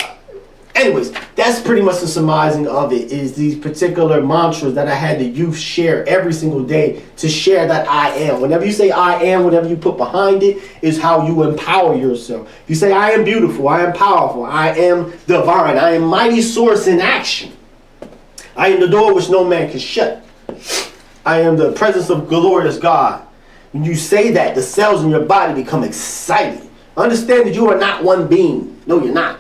Anyways, that's pretty much the surmising of it, is these particular mantras that I had the youth share every single day to share that I am. Whenever you say I am, whatever you put behind it is how you empower yourself. If you say I am beautiful, I am powerful, I am divine, I am mighty source in action. I am the door which no man can shut. I am the presence of glorious God. When you say that, the cells in your body become excited. Understand that you are not one being. No, you're not.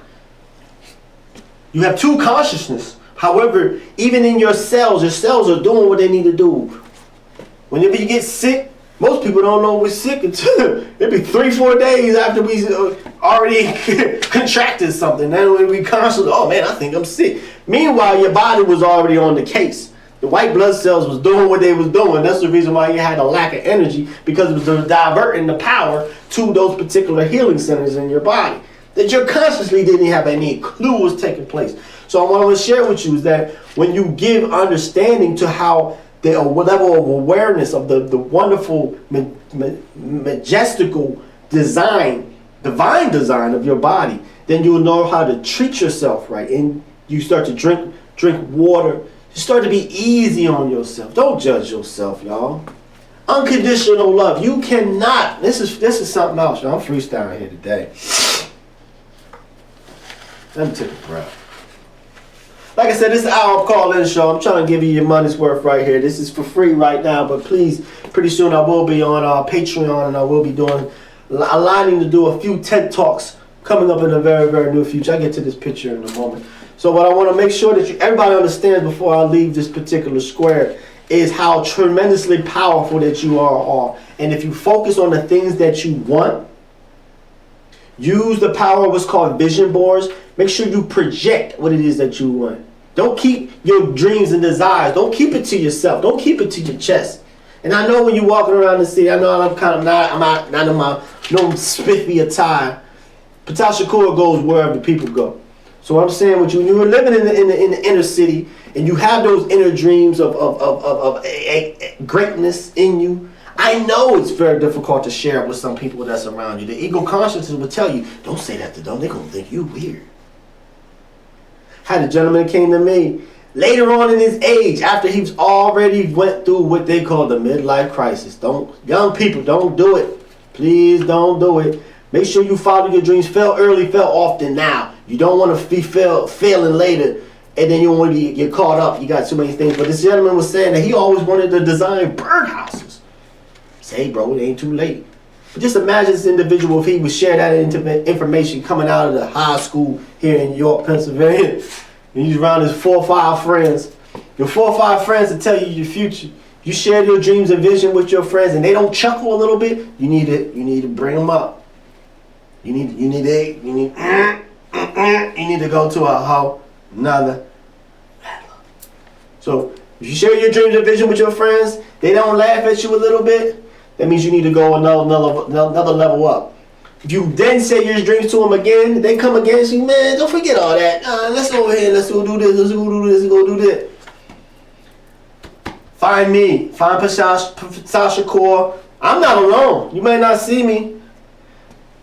You have two consciousness. However, even in your cells are doing what they need to do. Whenever you get sick, most people don't know we're sick until it'd be 3-4 days after we already contracted something. Then when we constantly, oh man, I think I'm sick. Meanwhile, your body was already on the case. The white blood cells was doing what they was doing. That's the reason why you had a lack of energy, because it was diverting the power to those particular healing centers in your body that you consciously didn't have any clue was taking place. So what I want to share with you is that when you give understanding to how the level of awareness of the wonderful, majestical design, divine design of your body, then you'll know how to treat yourself right. And you start to drink water. You start to be easy on yourself. Don't judge yourself, y'all. Unconditional love. You cannot. This is something else, y'all. I'm freestyling here today. Let me take a breath. Like I said, this is our call-in show. I'm trying to give you your money's worth right here. This is for free right now, but please, pretty soon I will be on Patreon, and I will be aligning to do a few TED Talks coming up in the very, very near future. I'll get to this picture in a moment. So what I want to make sure that everybody understands before I leave this particular square is how tremendously powerful that you are. And if you focus on the things that you want, use the power of what's called vision boards. Make sure you project what it is that you want. Don't keep your dreams and desires. Don't keep it to yourself. Don't keep it to your chest. And I know when you're walking around the city, I know I'm kind of not in my no spiffy attire. Ptah Shakur goes wherever people go. So what I'm saying with you, when you're living in the inner city and you have those inner dreams of greatness in you, I know it's very difficult to share it with some people that's around you. The ego consciousness will tell you, don't say that to them. They're going to think you weird. Had a gentleman came to me later on in his age, after he's already went through what they call the midlife crisis. Young people, don't do it. Please don't do it. Make sure you follow your dreams. Fail early, fail often now. You don't want to be failing later, and then you don't want to get caught up. You got too many things. But this gentleman was saying that he always wanted to design birdhouses. Say, hey, bro, it ain't too late. But just imagine this individual if he would share that information coming out of the high school here in York, Pennsylvania. And he's around his 4 or 5 friends. Your 4 or 5 friends to tell you your future. You share your dreams and vision with your friends, and they don't chuckle a little bit. You need to bring them up. You need to go to another level. So if you share your dreams and vision with your friends, they don't laugh at you a little bit. That means you need to go another level up. If you then say your dreams to them again, they come again and say, man, don't forget all that. Let's go over here. Let's go do this. Let's go do this. Let's go do that. Find me. Find Ptah Shakur. I'm not alone. You may not see me.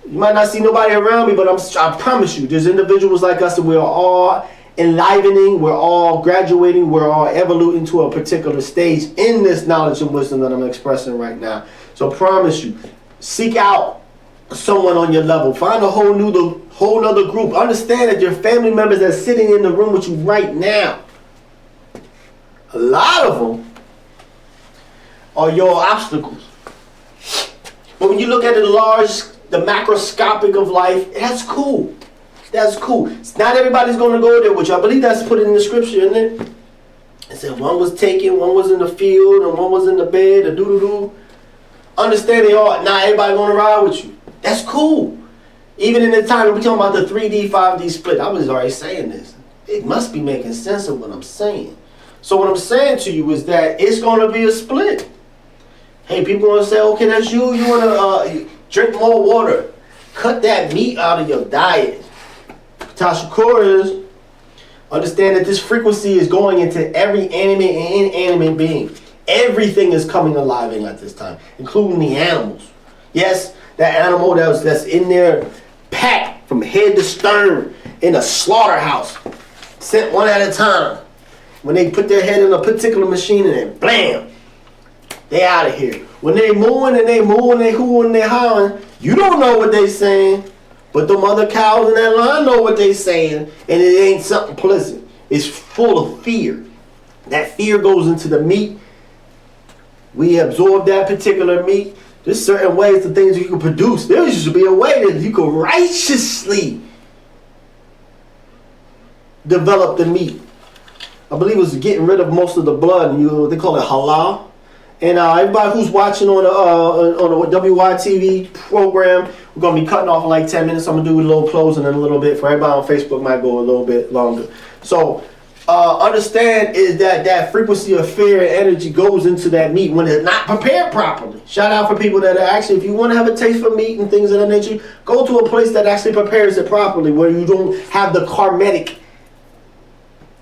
You might not see nobody around me, but I promise you, there's individuals like us that we're all enlivening, we're all graduating, we're all evoluting to a particular stage in this knowledge and wisdom that I'm expressing right now. So I promise you, seek out someone on your level. Find a whole other group. Understand that your family members that are sitting in the room with you right now, a lot of them are your obstacles. But when you look at the macroscopic of life, that's cool. That's cool. Not everybody's going to go there with you. I believe that's put in the scripture, isn't it? It said one was taken, one was in the field, and one was in the bed, a doo-doo-doo. Understand they are. Not everybody going to ride with you. That's cool. Even in the time we're talking about the 3D, 5D split, I was already saying this. It must be making sense of what I'm saying. So what I'm saying to you is that it's going to be a split. Hey, people going to say, okay, that's you. You want to drink more water. Cut that meat out of your diet. Ptah Shakur is, understand that this frequency is going into every animate and inanimate being. Everything is coming alive at this time, including the animals. Yes, that animal that's in there packed from head to stern in a slaughterhouse, sent one at a time. When they put their head in a particular machine and then blam, they out of here. When they mooing and they mooing, they hooing and they howling, you don't know what they saying, but them other cows in that line know what they saying, and it ain't something pleasant. It's full of fear. That fear goes into the meat. We absorb that particular meat. There's certain ways the things you can produce. There should be a way that you can righteously develop the meat. I believe it was getting rid of most of the blood. They call it halal. And everybody who's watching on the WYTV program, we're gonna be cutting off in like 10 minutes. I'm gonna do a little closing in a little bit. For everybody on Facebook, might go a little bit longer. So understand is that frequency of fear and energy goes into that meat when it's not prepared properly. Shout out for people that are actually, if you want to have a taste for meat and things of that nature, go to a place that actually prepares it properly, where you don't have the karmatic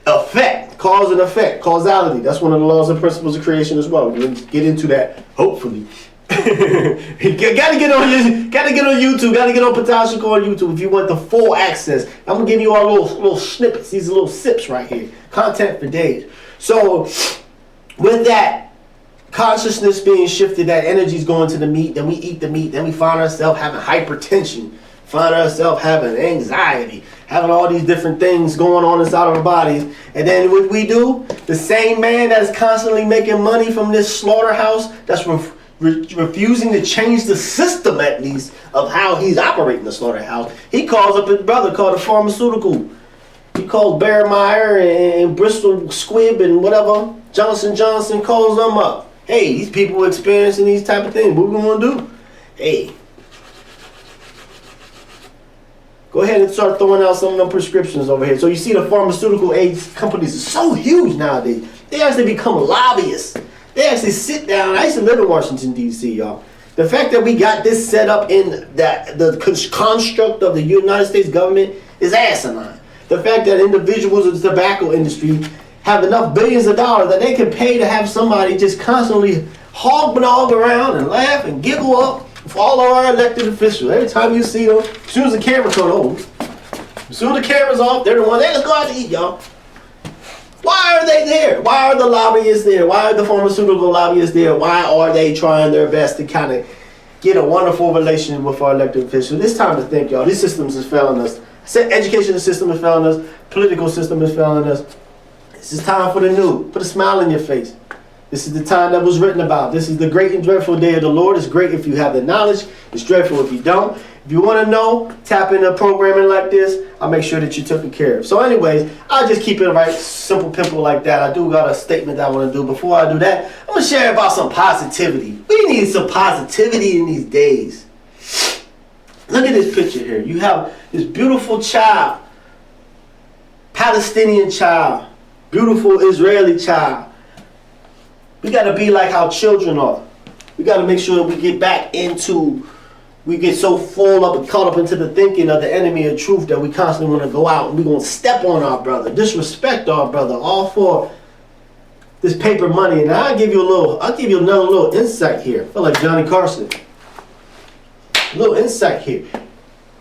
effect, cause and effect, causality. That's one of the laws and principles of creation as well. We'll get into that, hopefully. You gotta get on YouTube, gotta get on Ptah Shakur on YouTube if you want the full access. I'm gonna give you all little snippets, these little sips right here. Content for days. So with that consciousness being shifted, that energy's going to the meat, then we eat the meat, then we find ourselves having hypertension, find ourselves having anxiety, having all these different things going on inside of our bodies. And then what we do, the same man that is constantly making money from this slaughterhouse, that's refusing to change the system, at least, of how he's operating the slaughterhouse. He calls up his brother called a pharmaceutical. He calls Bearmeyer and Bristol Squibb and whatever, Johnson calls them up. Hey, these people are experiencing these type of things. What we gonna do? Hey, go ahead and start throwing out some of them prescriptions over here. So you see the pharmaceutical aid companies are so huge nowadays. They actually become lobbyists. They actually sit down. I used to live in Washington, D.C., y'all. The fact that we got this set up in the construct of the United States government is asinine. The fact that individuals in the tobacco industry have enough billions of dollars that they can pay to have somebody just constantly hog around and laugh and giggle up for all of our elected officials. Every time you see them, as soon as the camera comes on, as soon as the camera's off, they're the ones, hey, let's go out to eat, y'all. Why are they there? Why are the lobbyists there? Why are the pharmaceutical lobbyists there? Why are they trying their best to kind of get a wonderful relationship with our elected officials? It's time to think, y'all. These systems is failing us. Education system is failing us. Political system is failing us. This is time for the new. Put a smile on your face. This is the time that was written about. This is the great and dreadful day of the Lord. It's great if you have the knowledge. It's dreadful if you don't. If you want to know, tap into programming like this. I'll make sure that you're taken care of. So anyways, I'll just keep it right simple, pimple like that. I do got a statement that I want to do. Before I do that, I'm going to share about some positivity. We need some positivity in these days. Look at this picture here. You have this beautiful child, Palestinian child, beautiful Israeli child. We got to be like how children are. We got to make sure that we get back into, we get so full up and caught up into the thinking of the enemy of truth that we constantly want to go out and we're going to step on our brother, disrespect our brother, all for this paper money. And I'll give you another little insight here. I feel like Johnny Carson. A little insight here.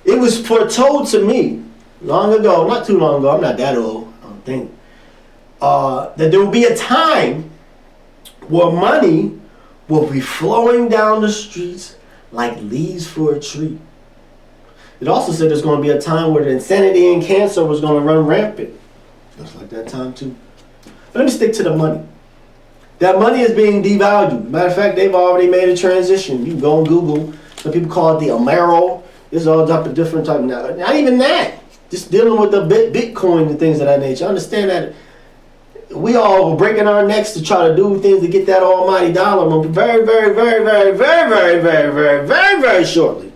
It was foretold to me long ago, not too long ago, I'm not that old, I don't think, that there will be a time where money will be flowing down the streets like leaves for a tree. It also said there's going to be a time where the insanity and cancer was going to run rampant. Looks like that time too. But let me stick to the money. That money is being devalued. Matter of fact, they've already made a transition. You can go on Google. Some people call it the Amero. It's all type of different type now. Not even that. Just dealing with the Bitcoin and things of that nature. Understand that we all were breaking our necks to try to do things to get that almighty dollar. Very, very, very, very, very, very, very, very, very, very shortly,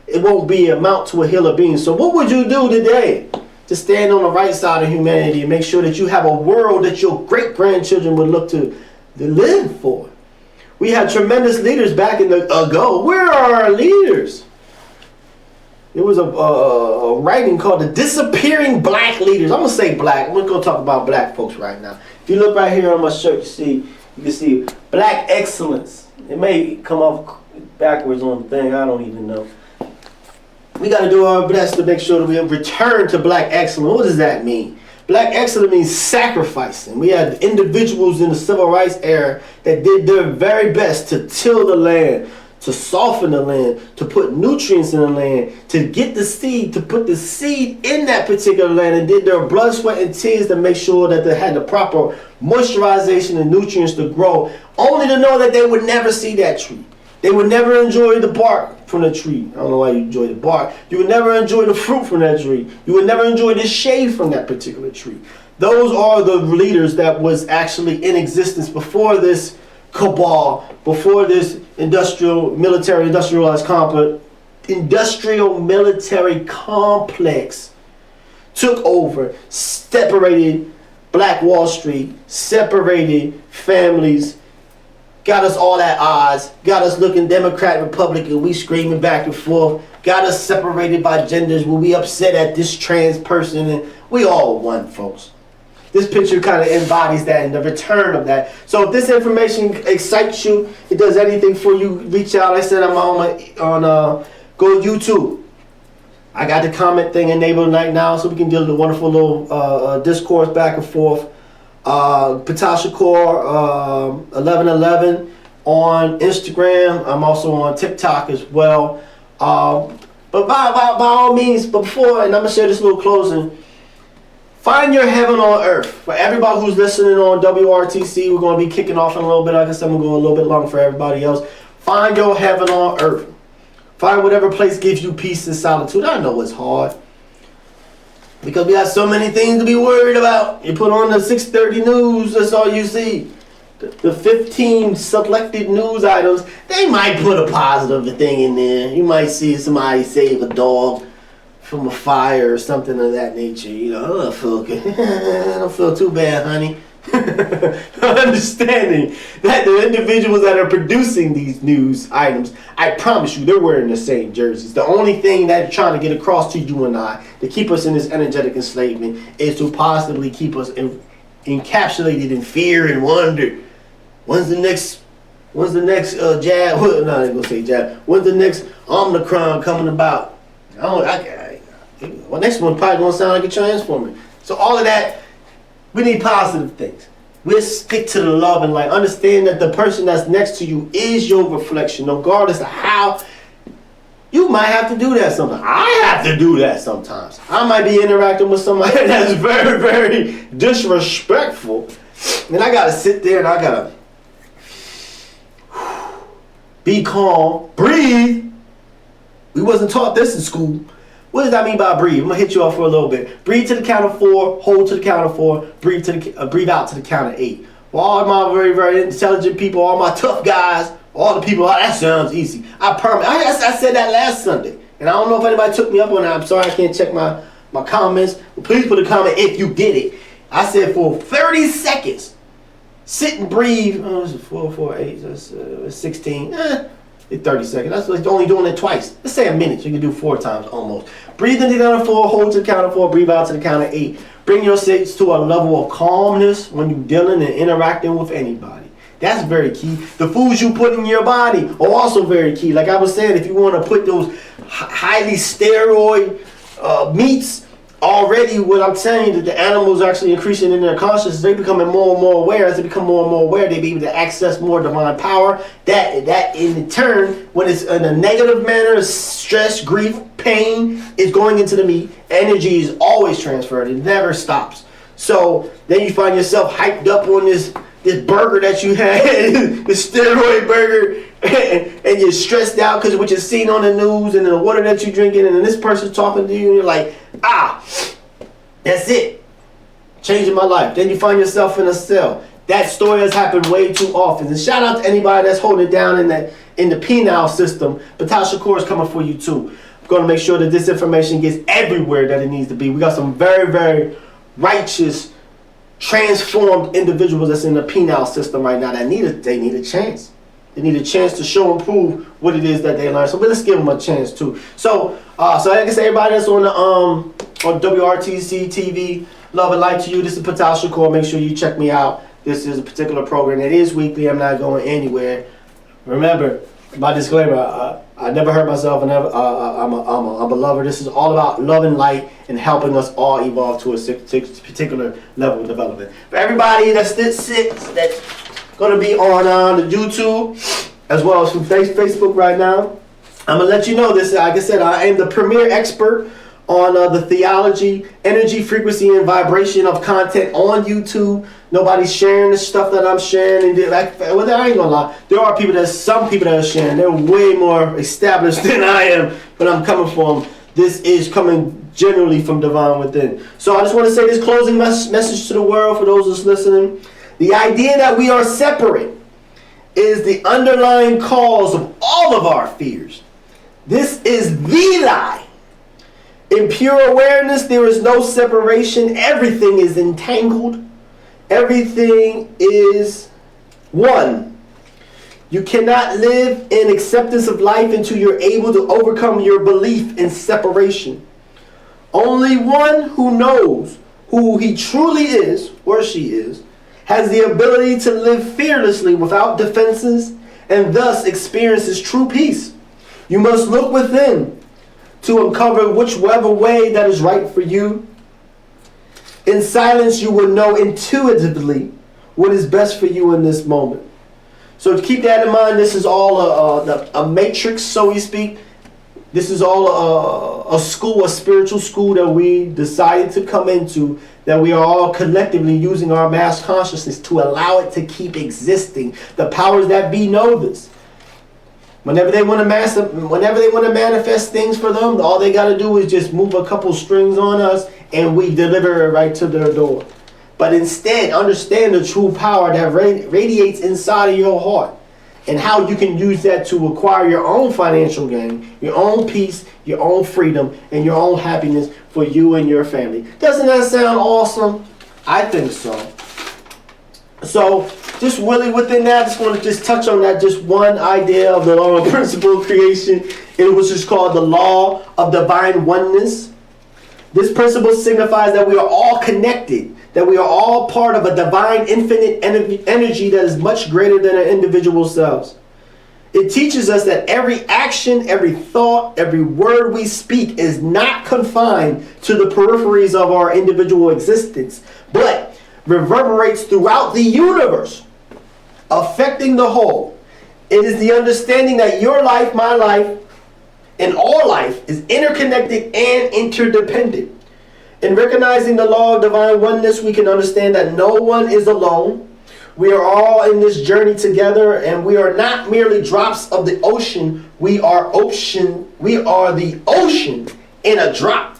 it won't be amount to a hill of beans. So what would you do today to stand on the right side of humanity and make sure that you have a world that your great-grandchildren would look to live for? We had tremendous leaders back in the ago. Where are our leaders? There was a writing called The Disappearing Black Leaders. I'm going to say black. I'm going to talk about black folks right now. If you look right here on my shirt, you can see black excellence. It may come off backwards on the thing. I don't even know. We got to do our best to make sure that we return to black excellence. What does that mean? Black excellence means sacrificing. We had individuals in the civil rights era that did their very best to till the land, to soften the land, to put nutrients in the land, to get the seed, to put the seed in that particular land, and did their blood, sweat, and tears to make sure that they had the proper moisturization and nutrients to grow, only to know that they would never see that tree. They would never enjoy the bark from the tree. I don't know why you enjoy the bark. You would never enjoy the fruit from that tree. You would never enjoy the shade from that particular tree. Those are the leaders that was actually in existence before this cabal, before this industrialized military complex took over, separated Black Wall Street, separated families, got us all at odds, got us looking Democrat, Republican, we screaming back and forth, got us separated by genders, we'll be upset at this trans person, and we all one, folks. This picture kind of embodies that and the return of that. So if this information excites you, it does anything for you, reach out. I said I'm on go to YouTube. I got the comment thing enabled right now, so we can do the wonderful little discourse back and forth. Ptah Shakur 1111 on Instagram. I'm also on TikTok as well. But by all means, before, and I'm gonna share this little closing. Find your heaven on earth. For everybody who's listening on WRTC, we're going to be kicking off in a little bit. Like I said, I'm going to go a little bit long for everybody else. Find your heaven on earth. Find whatever place gives you peace and solitude. I know it's hard, because we got so many things to be worried about. You put on the 6:30 news, that's all you see. The 15 selected news items, they might put a positive thing in there. You might see somebody save a dog from a fire or something of that nature. You know, I don't feel good. I don't feel too bad, honey. Understanding that the individuals that are producing these news items, I promise you, they're wearing the same jerseys. The only thing that they're trying to get across to you and I, to keep us in this energetic enslavement, is to possibly keep us encapsulated in fear and wonder. When's the next jab? No, I ain't gonna say jab. When's the next Omicron coming about? Well, next one probably gonna sound like a transformer. So all of that, we need positive things. We'll stick to the love and light. Understand that the person that's next to you is your reflection, regardless of how. You might have to do that sometimes. I have to do that sometimes. I might be interacting with somebody that's very, very disrespectful, and I gotta sit there and I gotta be calm, breathe. We wasn't taught this in school. What does that mean by breathe? I'm gonna hit you off for a little bit. Breathe to the count of 4, hold to the count of 4, breathe out to the count of 8. For all my very, very intelligent people, all my tough guys, all the people, that sounds easy. I promise. I said that last Sunday, and I don't know if anybody took me up on that. I'm sorry I can't check my comments. But please put a comment if you did it. I said for 30 seconds, sit and breathe. Oh, this is 4, 4, 8, that's 16. 30 seconds. That's like only doing it twice. Let's say a minute. You can do 4 times almost. Breathe into the count of 4, hold to the count of 4, breathe out to the count of 8. Bring your states to a level of calmness when you're dealing and interacting with anybody. That's very key. The foods you put in your body are also very key. Like I was saying, if you want to put those highly steroid meats, already what I'm saying, that the animals are actually increasing in their consciousness. They're becoming more and more aware. As they become more and more aware, they be able to access more divine power. That in turn, when it's in a negative manner, stress, grief, pain is going into the meat. Energy is always transferred. It never stops. So then you find yourself hyped up on this burger that you had, this steroid burger, and you're stressed out because of what you're seeing on the news and the water that you're drinking, and then this person's talking to you, and you're like, that's it. Changing my life. Then you find yourself in a cell. That story has happened way too often. And shout out to anybody that's holding it down in the penal system. Ptah Shakur is coming for you too. I'm going to make sure that this information gets everywhere that it needs to be. We got some very, very righteous, transformed individuals that's in the penal system right now that need a chance. They need a chance to show and prove what it is that they learn. So let's give them a chance too. So like I say, everybody that's on the on WRTC TV, love and light to you. This is Ptah Shakur. Make sure you check me out. This is a particular program. It is weekly. I'm not going anywhere. Remember my disclaimer. I never hurt myself. I'm a lover. This is all about love and light and helping us all evolve to a particular level of development. For everybody that's going to be on the YouTube as well as from Facebook right now, I'm going to let you know this. Like I said, I am the premier expert on the theology, energy, frequency, and vibration of content on YouTube. Nobody's sharing the stuff that I'm sharing. And well, I ain't gonna lie. There are some people that are sharing. They're way more established than I am, but I'm coming from. This is coming generally from divine within. So I just want to say this closing message to the world for those that's listening. The idea that we are separate is the underlying cause of all of our fears. This is the lie. In pure awareness, there is no separation. Everything is entangled. Everything is one. You cannot live in acceptance of life until you're able to overcome your belief in separation. Only one who knows who he truly is, or she is, has the ability to live fearlessly without defenses and thus experiences true peace. You must look within to uncover whichever way that is right for you. In silence, you will know intuitively what is best for you in this moment. So keep that in mind. This is all a matrix, so to speak. This is all a school, a spiritual school that we decided to come into, that we are all collectively using our mass consciousness to allow it to keep existing. The powers that be know this. Whenever they want to manifest things for them, all they got to do is just move a couple strings on us and we deliver it right to their door. But instead, understand the true power that radiates inside of your heart and how you can use that to acquire your own financial gain, your own peace, your own freedom, and your own happiness for you and your family. Doesn't that sound awesome? I think so. So, just really within that, I just want to just touch on that, just one idea of the law of principle of creation. It was just called the law of divine oneness. This principle signifies that we are all connected, that we are all part of a divine infinite energy that is much greater than our individual selves. It teaches us that every action, every thought, every word we speak is not confined to the peripheries of our individual existence, but reverberates throughout the universe, affecting the whole. It is the understanding that your life, my life, and all life is interconnected and interdependent. In recognizing the law of divine oneness, we can understand that no one is alone. We are all in this journey together, and we are not merely drops of the ocean. We are ocean. We are the ocean in a drop.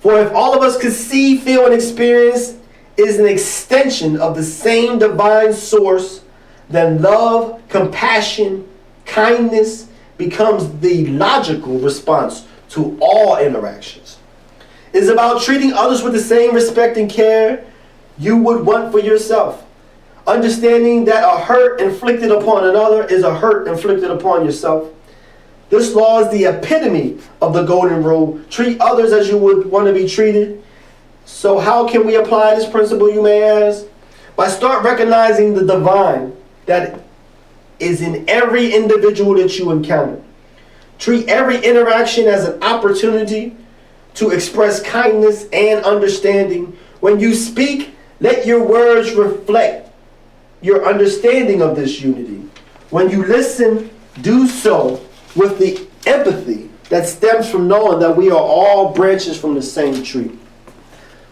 For if all of us could see, feel, and experience is an extension of the same divine source, then love, compassion, kindness becomes the logical response to all interactions. It is about treating others with the same respect and care you would want for yourself. Understanding that a hurt inflicted upon another is a hurt inflicted upon yourself. This law is the epitome of the golden rule. Treat others as you would want to be treated. So how can we apply this principle, you may ask? By start recognizing the divine that is in every individual that you encounter. Treat every interaction as an opportunity to express kindness and understanding. When you speak, let your words reflect your understanding of this unity. When you listen, do so with the empathy that stems from knowing that we are all branches from the same tree.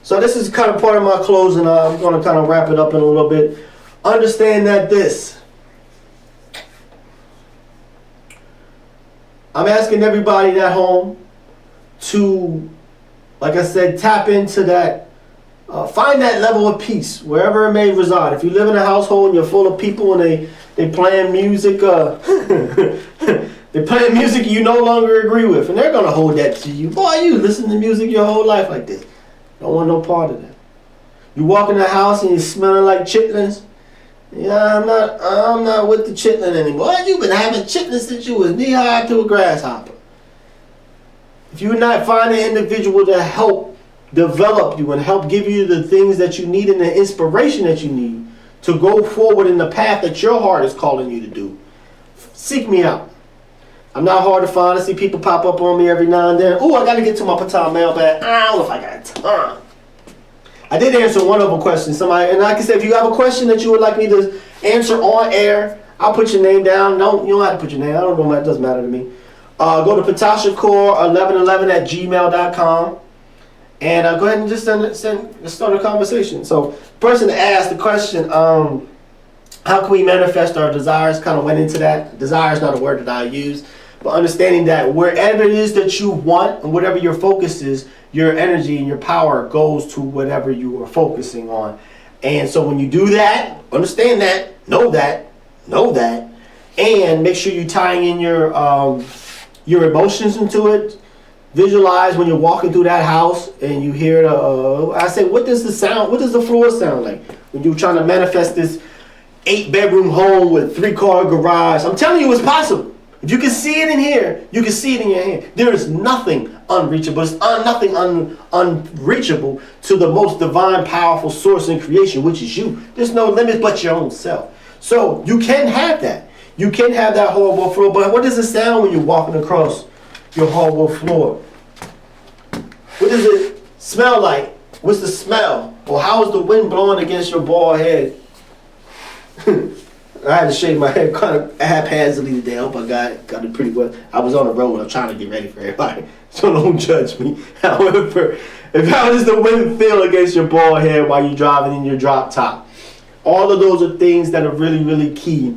So this is kind of part of my closing. I'm going to kind of wrap it up in a little bit. Understand that I'm asking everybody at home to, like I said, tap into that, find that level of peace wherever it may reside. If you live in a household and you're full of people and they playing music, they're playing music you no longer agree with, and they're going to hold that to you. Boy, you listen to music your whole life like this. Don't want no part of that. You walk in the house and you're smelling like chitlins. Yeah, I'm not with the chitlin anymore. You've been having chitlins since you was knee high to a grasshopper. If you're not finding an individual to help develop you and help give you the things that you need and the inspiration that you need to go forward in the path that your heart is calling you to do, seek me out. I'm not hard to find. I see people pop up on me every now and then. Oh, I got to get to my Ptah mailbag. I don't know if I got time. I did answer one of a question. Somebody, and like I said, if you have a question that you would like me to answer on air, I'll put your name down. You don't have to put your name. I don't know. It doesn't matter to me. Go to Ptah Shakur 1111 at gmail.com. And go ahead and just start a conversation. So, the person asked the question, how can we manifest our desires? Kind of went into that. Desire is not a word that I use. But understanding that wherever it is that you want and whatever your focus is, your energy and your power goes to whatever you are focusing on. And so when you do that, understand that, know that, and make sure you're tying in your emotions into it. Visualize when you're walking through that house and you hear I say, what does the floor sound like? When you're trying to manifest this 8-bedroom home with 3-car garage. I'm telling you it's possible. If you can see it in here, you can see it in your hand. There is nothing unreachable. It's nothing unreachable to the most divine, powerful source in creation, which is you. There's no limit but your own self. So you can have that. You can have that hardwood floor. But what does it sound when you're walking across your hardwood floor? What does it smell like? What's the smell? Or how is the wind blowing against your bald head? I had to shave my head kind of haphazardly today. I hope I got it pretty well. I was on the road. I'm trying to get ready for everybody. So don't judge me. However, how does the wind feel against your bald head while you're driving in your drop top? All of those are things that are really, really key.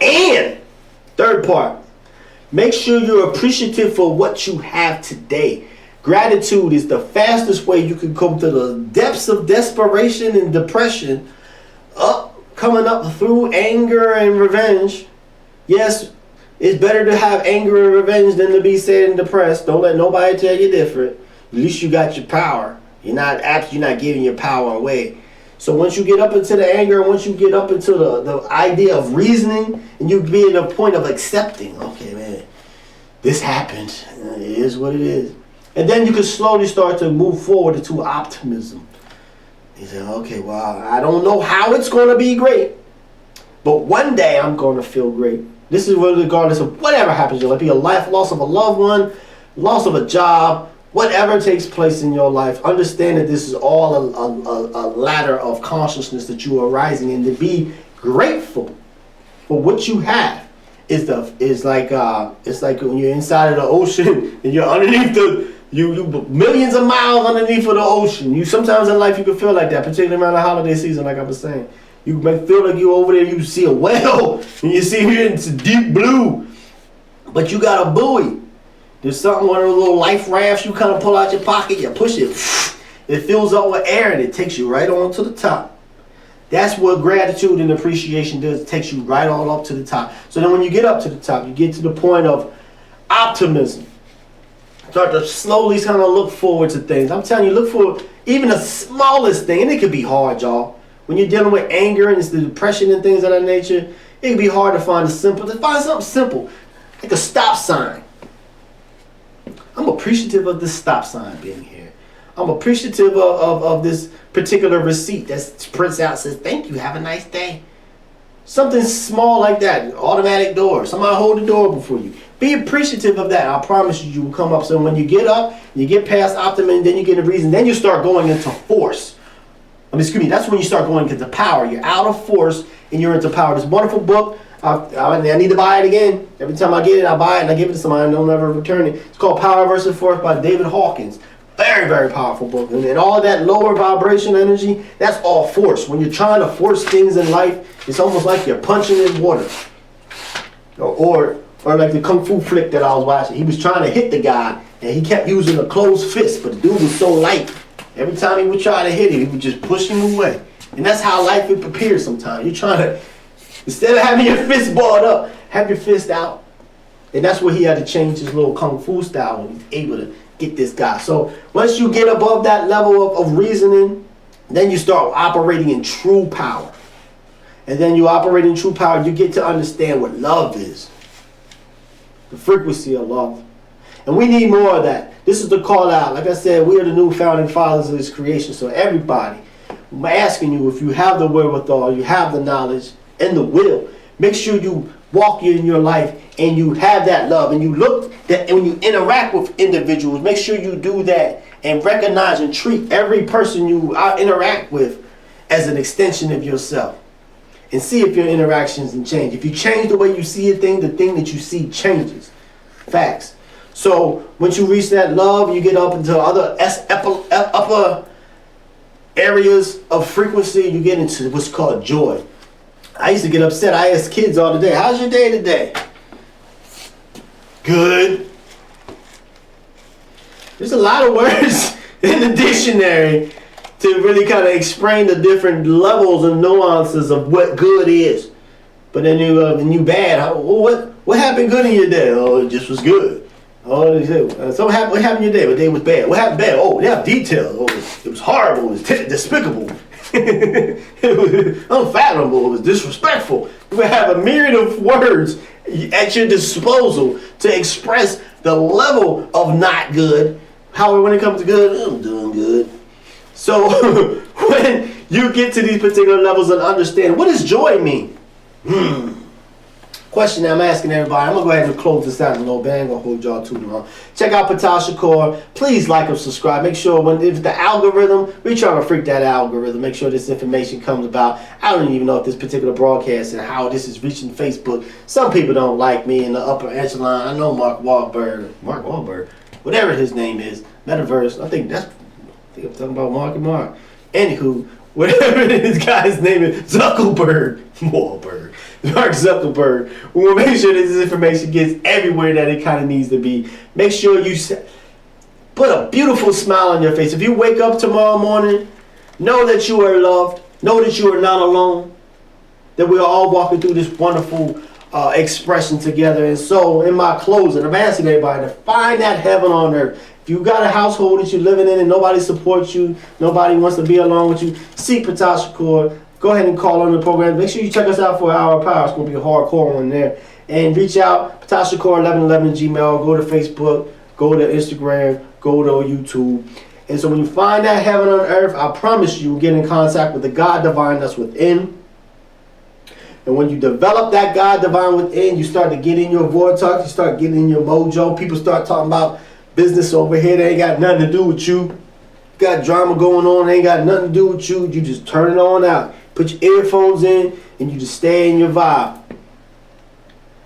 And third part, make sure you're appreciative for what you have today. Gratitude is the fastest way you can come to the depths of desperation and depression, coming up through anger and revenge. Yes, it's better to have anger and revenge than to be sad and depressed. Don't let nobody tell you different. At least you got your power. You're not giving your power away. So once you get up into the anger, once you get up into the idea of reasoning, and you be at a point of accepting, okay, man, this happened. It is what it is. And then you can slowly start to move forward into optimism. You say, okay, well, I don't know how it's going to be great, but one day I'm going to feel great. This is regardless of whatever happens in your life. Be a life loss of a loved one, loss of a job, whatever takes place in your life. Understand that this is all a ladder of consciousness that you are rising in. To be grateful for what you have it's like when you're inside of the ocean and you're underneath you millions of miles underneath of the ocean. You sometimes in life you can feel like that, particularly around the holiday season, like I was saying. You may feel like you're over there, you see a whale, and you see here it's deep blue, but you got a buoy. There's something, one of those little life rafts you kind of pull out your pocket, you push it, it fills up with air and it takes you right on to the top. That's what gratitude and appreciation does. It takes you right on up to the top. So then when you get up to the top, you get to the point of optimism. Start to slowly kind of look forward to things. I'm telling you, look for even the smallest thing. And it can be hard, y'all. When you're dealing with anger and it's the depression and things of that nature, it can be hard to find find something simple, like a stop sign. I'm appreciative of this stop sign being here. I'm appreciative of this particular receipt that prints out, says, thank you, have a nice day. Something small like that, automatic door. Somebody hold the door before you. Be appreciative of that. I promise you will come up. So when you get up, you get past optimism, then you get a reason, then you start going into force. That's when you start going into power. You're out of force and you're into power. This wonderful book, I need to buy it again. Every time I get it, I buy it and I give it to somebody and they'll never return it. It's called Power versus Force by David Hawkins. Very, very powerful book. And all of that lower vibration energy, that's all force. When you're trying to force things in life, it's almost like you're punching in water. Or like the Kung Fu flick that I was watching. He was trying to hit the guy, and he kept using a closed fist, but the dude was so light. Every time he would try to hit him, he would just push him away. And that's how life appears sometimes. You're trying to, instead of having your fist balled up, have your fist out. And that's where he had to change his little Kung Fu style when he was able to get this guy. So once you get above that level of reasoning, then you start operating in true power. And then you operate in true power, you get to understand what love is. The frequency of love. And we need more of that. This is the call out. Like I said, we are the new founding fathers of this creation. So everybody, I'm asking you, if you have the wherewithal, you have the knowledge and the will, make sure you walk in your life and you have that love, and you look that when you interact with individuals, make sure you do that and recognize and treat every person you interact with as an extension of yourself. And see if your interactions can change. If you change the way you see a thing, the thing that you see changes. Facts. So once you reach that love, you get up into other upper areas of frequency. You get into what's called joy. I used to get upset. I ask kids all the day, how's your day today? Good. There's a lot of words in the dictionary to really kind of explain the different levels and nuances of what good is. But then you bad. What happened good in your day? Oh, it just was good. Oh, what happened in your day? But day was bad. What happened bad? Oh, they have details. Oh, it was horrible. It was despicable. It was unfathomable. It was disrespectful. You have a myriad of words at your disposal to express the level of not good. However, when it comes to good, I'm doing good. So when you get to these particular levels and understand, what does joy mean? Question that I'm asking everybody. I'm going to go ahead and close this out in a little bit. I ain't going to hold y'all too long. Check out Ptah Shakur. Please like and subscribe. Make sure if the algorithm, we trying to freak that algorithm. Make sure this information comes about. I don't even know if this particular broadcast and how this is reaching Facebook. Some people don't like me in the upper echelon. I know Mark Wahlberg, whatever his name is, Metaverse. I think I'm talking about Mark and Mark. Anywho, whatever this guy's name is, Mark Zuckerberg. We will make sure that this information gets everywhere that it kind of needs to be. Make sure you put a beautiful smile on your face. If you wake up tomorrow morning, know that you are loved. Know that you are not alone. That we are all walking through this wonderful expression together. And so, in my closing, I'm asking everybody to find that heaven on earth. If you got a household that you're living in and nobody supports you, nobody wants to be along with you, seek Ptah Shakur. Go ahead and call on the program. Make sure you check us out for Hour of Power. It's going to be a hardcore one there. And reach out, Ptah Shakur 1111 Gmail. Go to Facebook. Go to Instagram. Go to YouTube. And so when you find that heaven on earth, I promise you will get in contact with the God divine that's within. And when you develop that God divine within, you start to get in your vortex. You start getting in your mojo. People start talking about business over here. They ain't got nothing to do with you. Got drama going on. They ain't got nothing to do with you. You just turn it on out. Put your earphones in and you just stay in your vibe.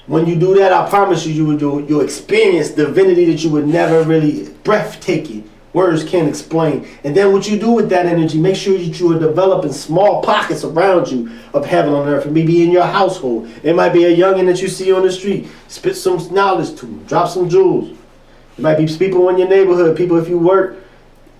When you do that, I promise you'll experience divinity that you would never really, breathtaking. Words can't explain. And then what you do with that energy, make sure that you are developing small pockets around you of heaven on earth. It may be in your household. It might be a youngin' that you see on the street. Spit some knowledge to them. Drop some jewels. It might be people in your neighborhood, people if you work.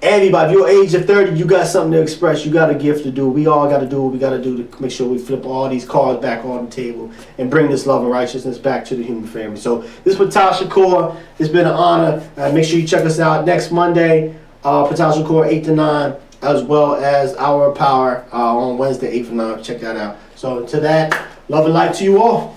Everybody, if you're age of 30, you got something to express. You got a gift to do. We all got to do what we got to do to make sure we flip all these cards back on the table and bring this love and righteousness back to the human family. So this is Ptah Shakur. It's been an honor. Make sure you check us out next Monday, Ptah Shakur 8 to 9, as well as Hour of Power on Wednesday 8 to 9. Check that out. So to that, love and light to you all.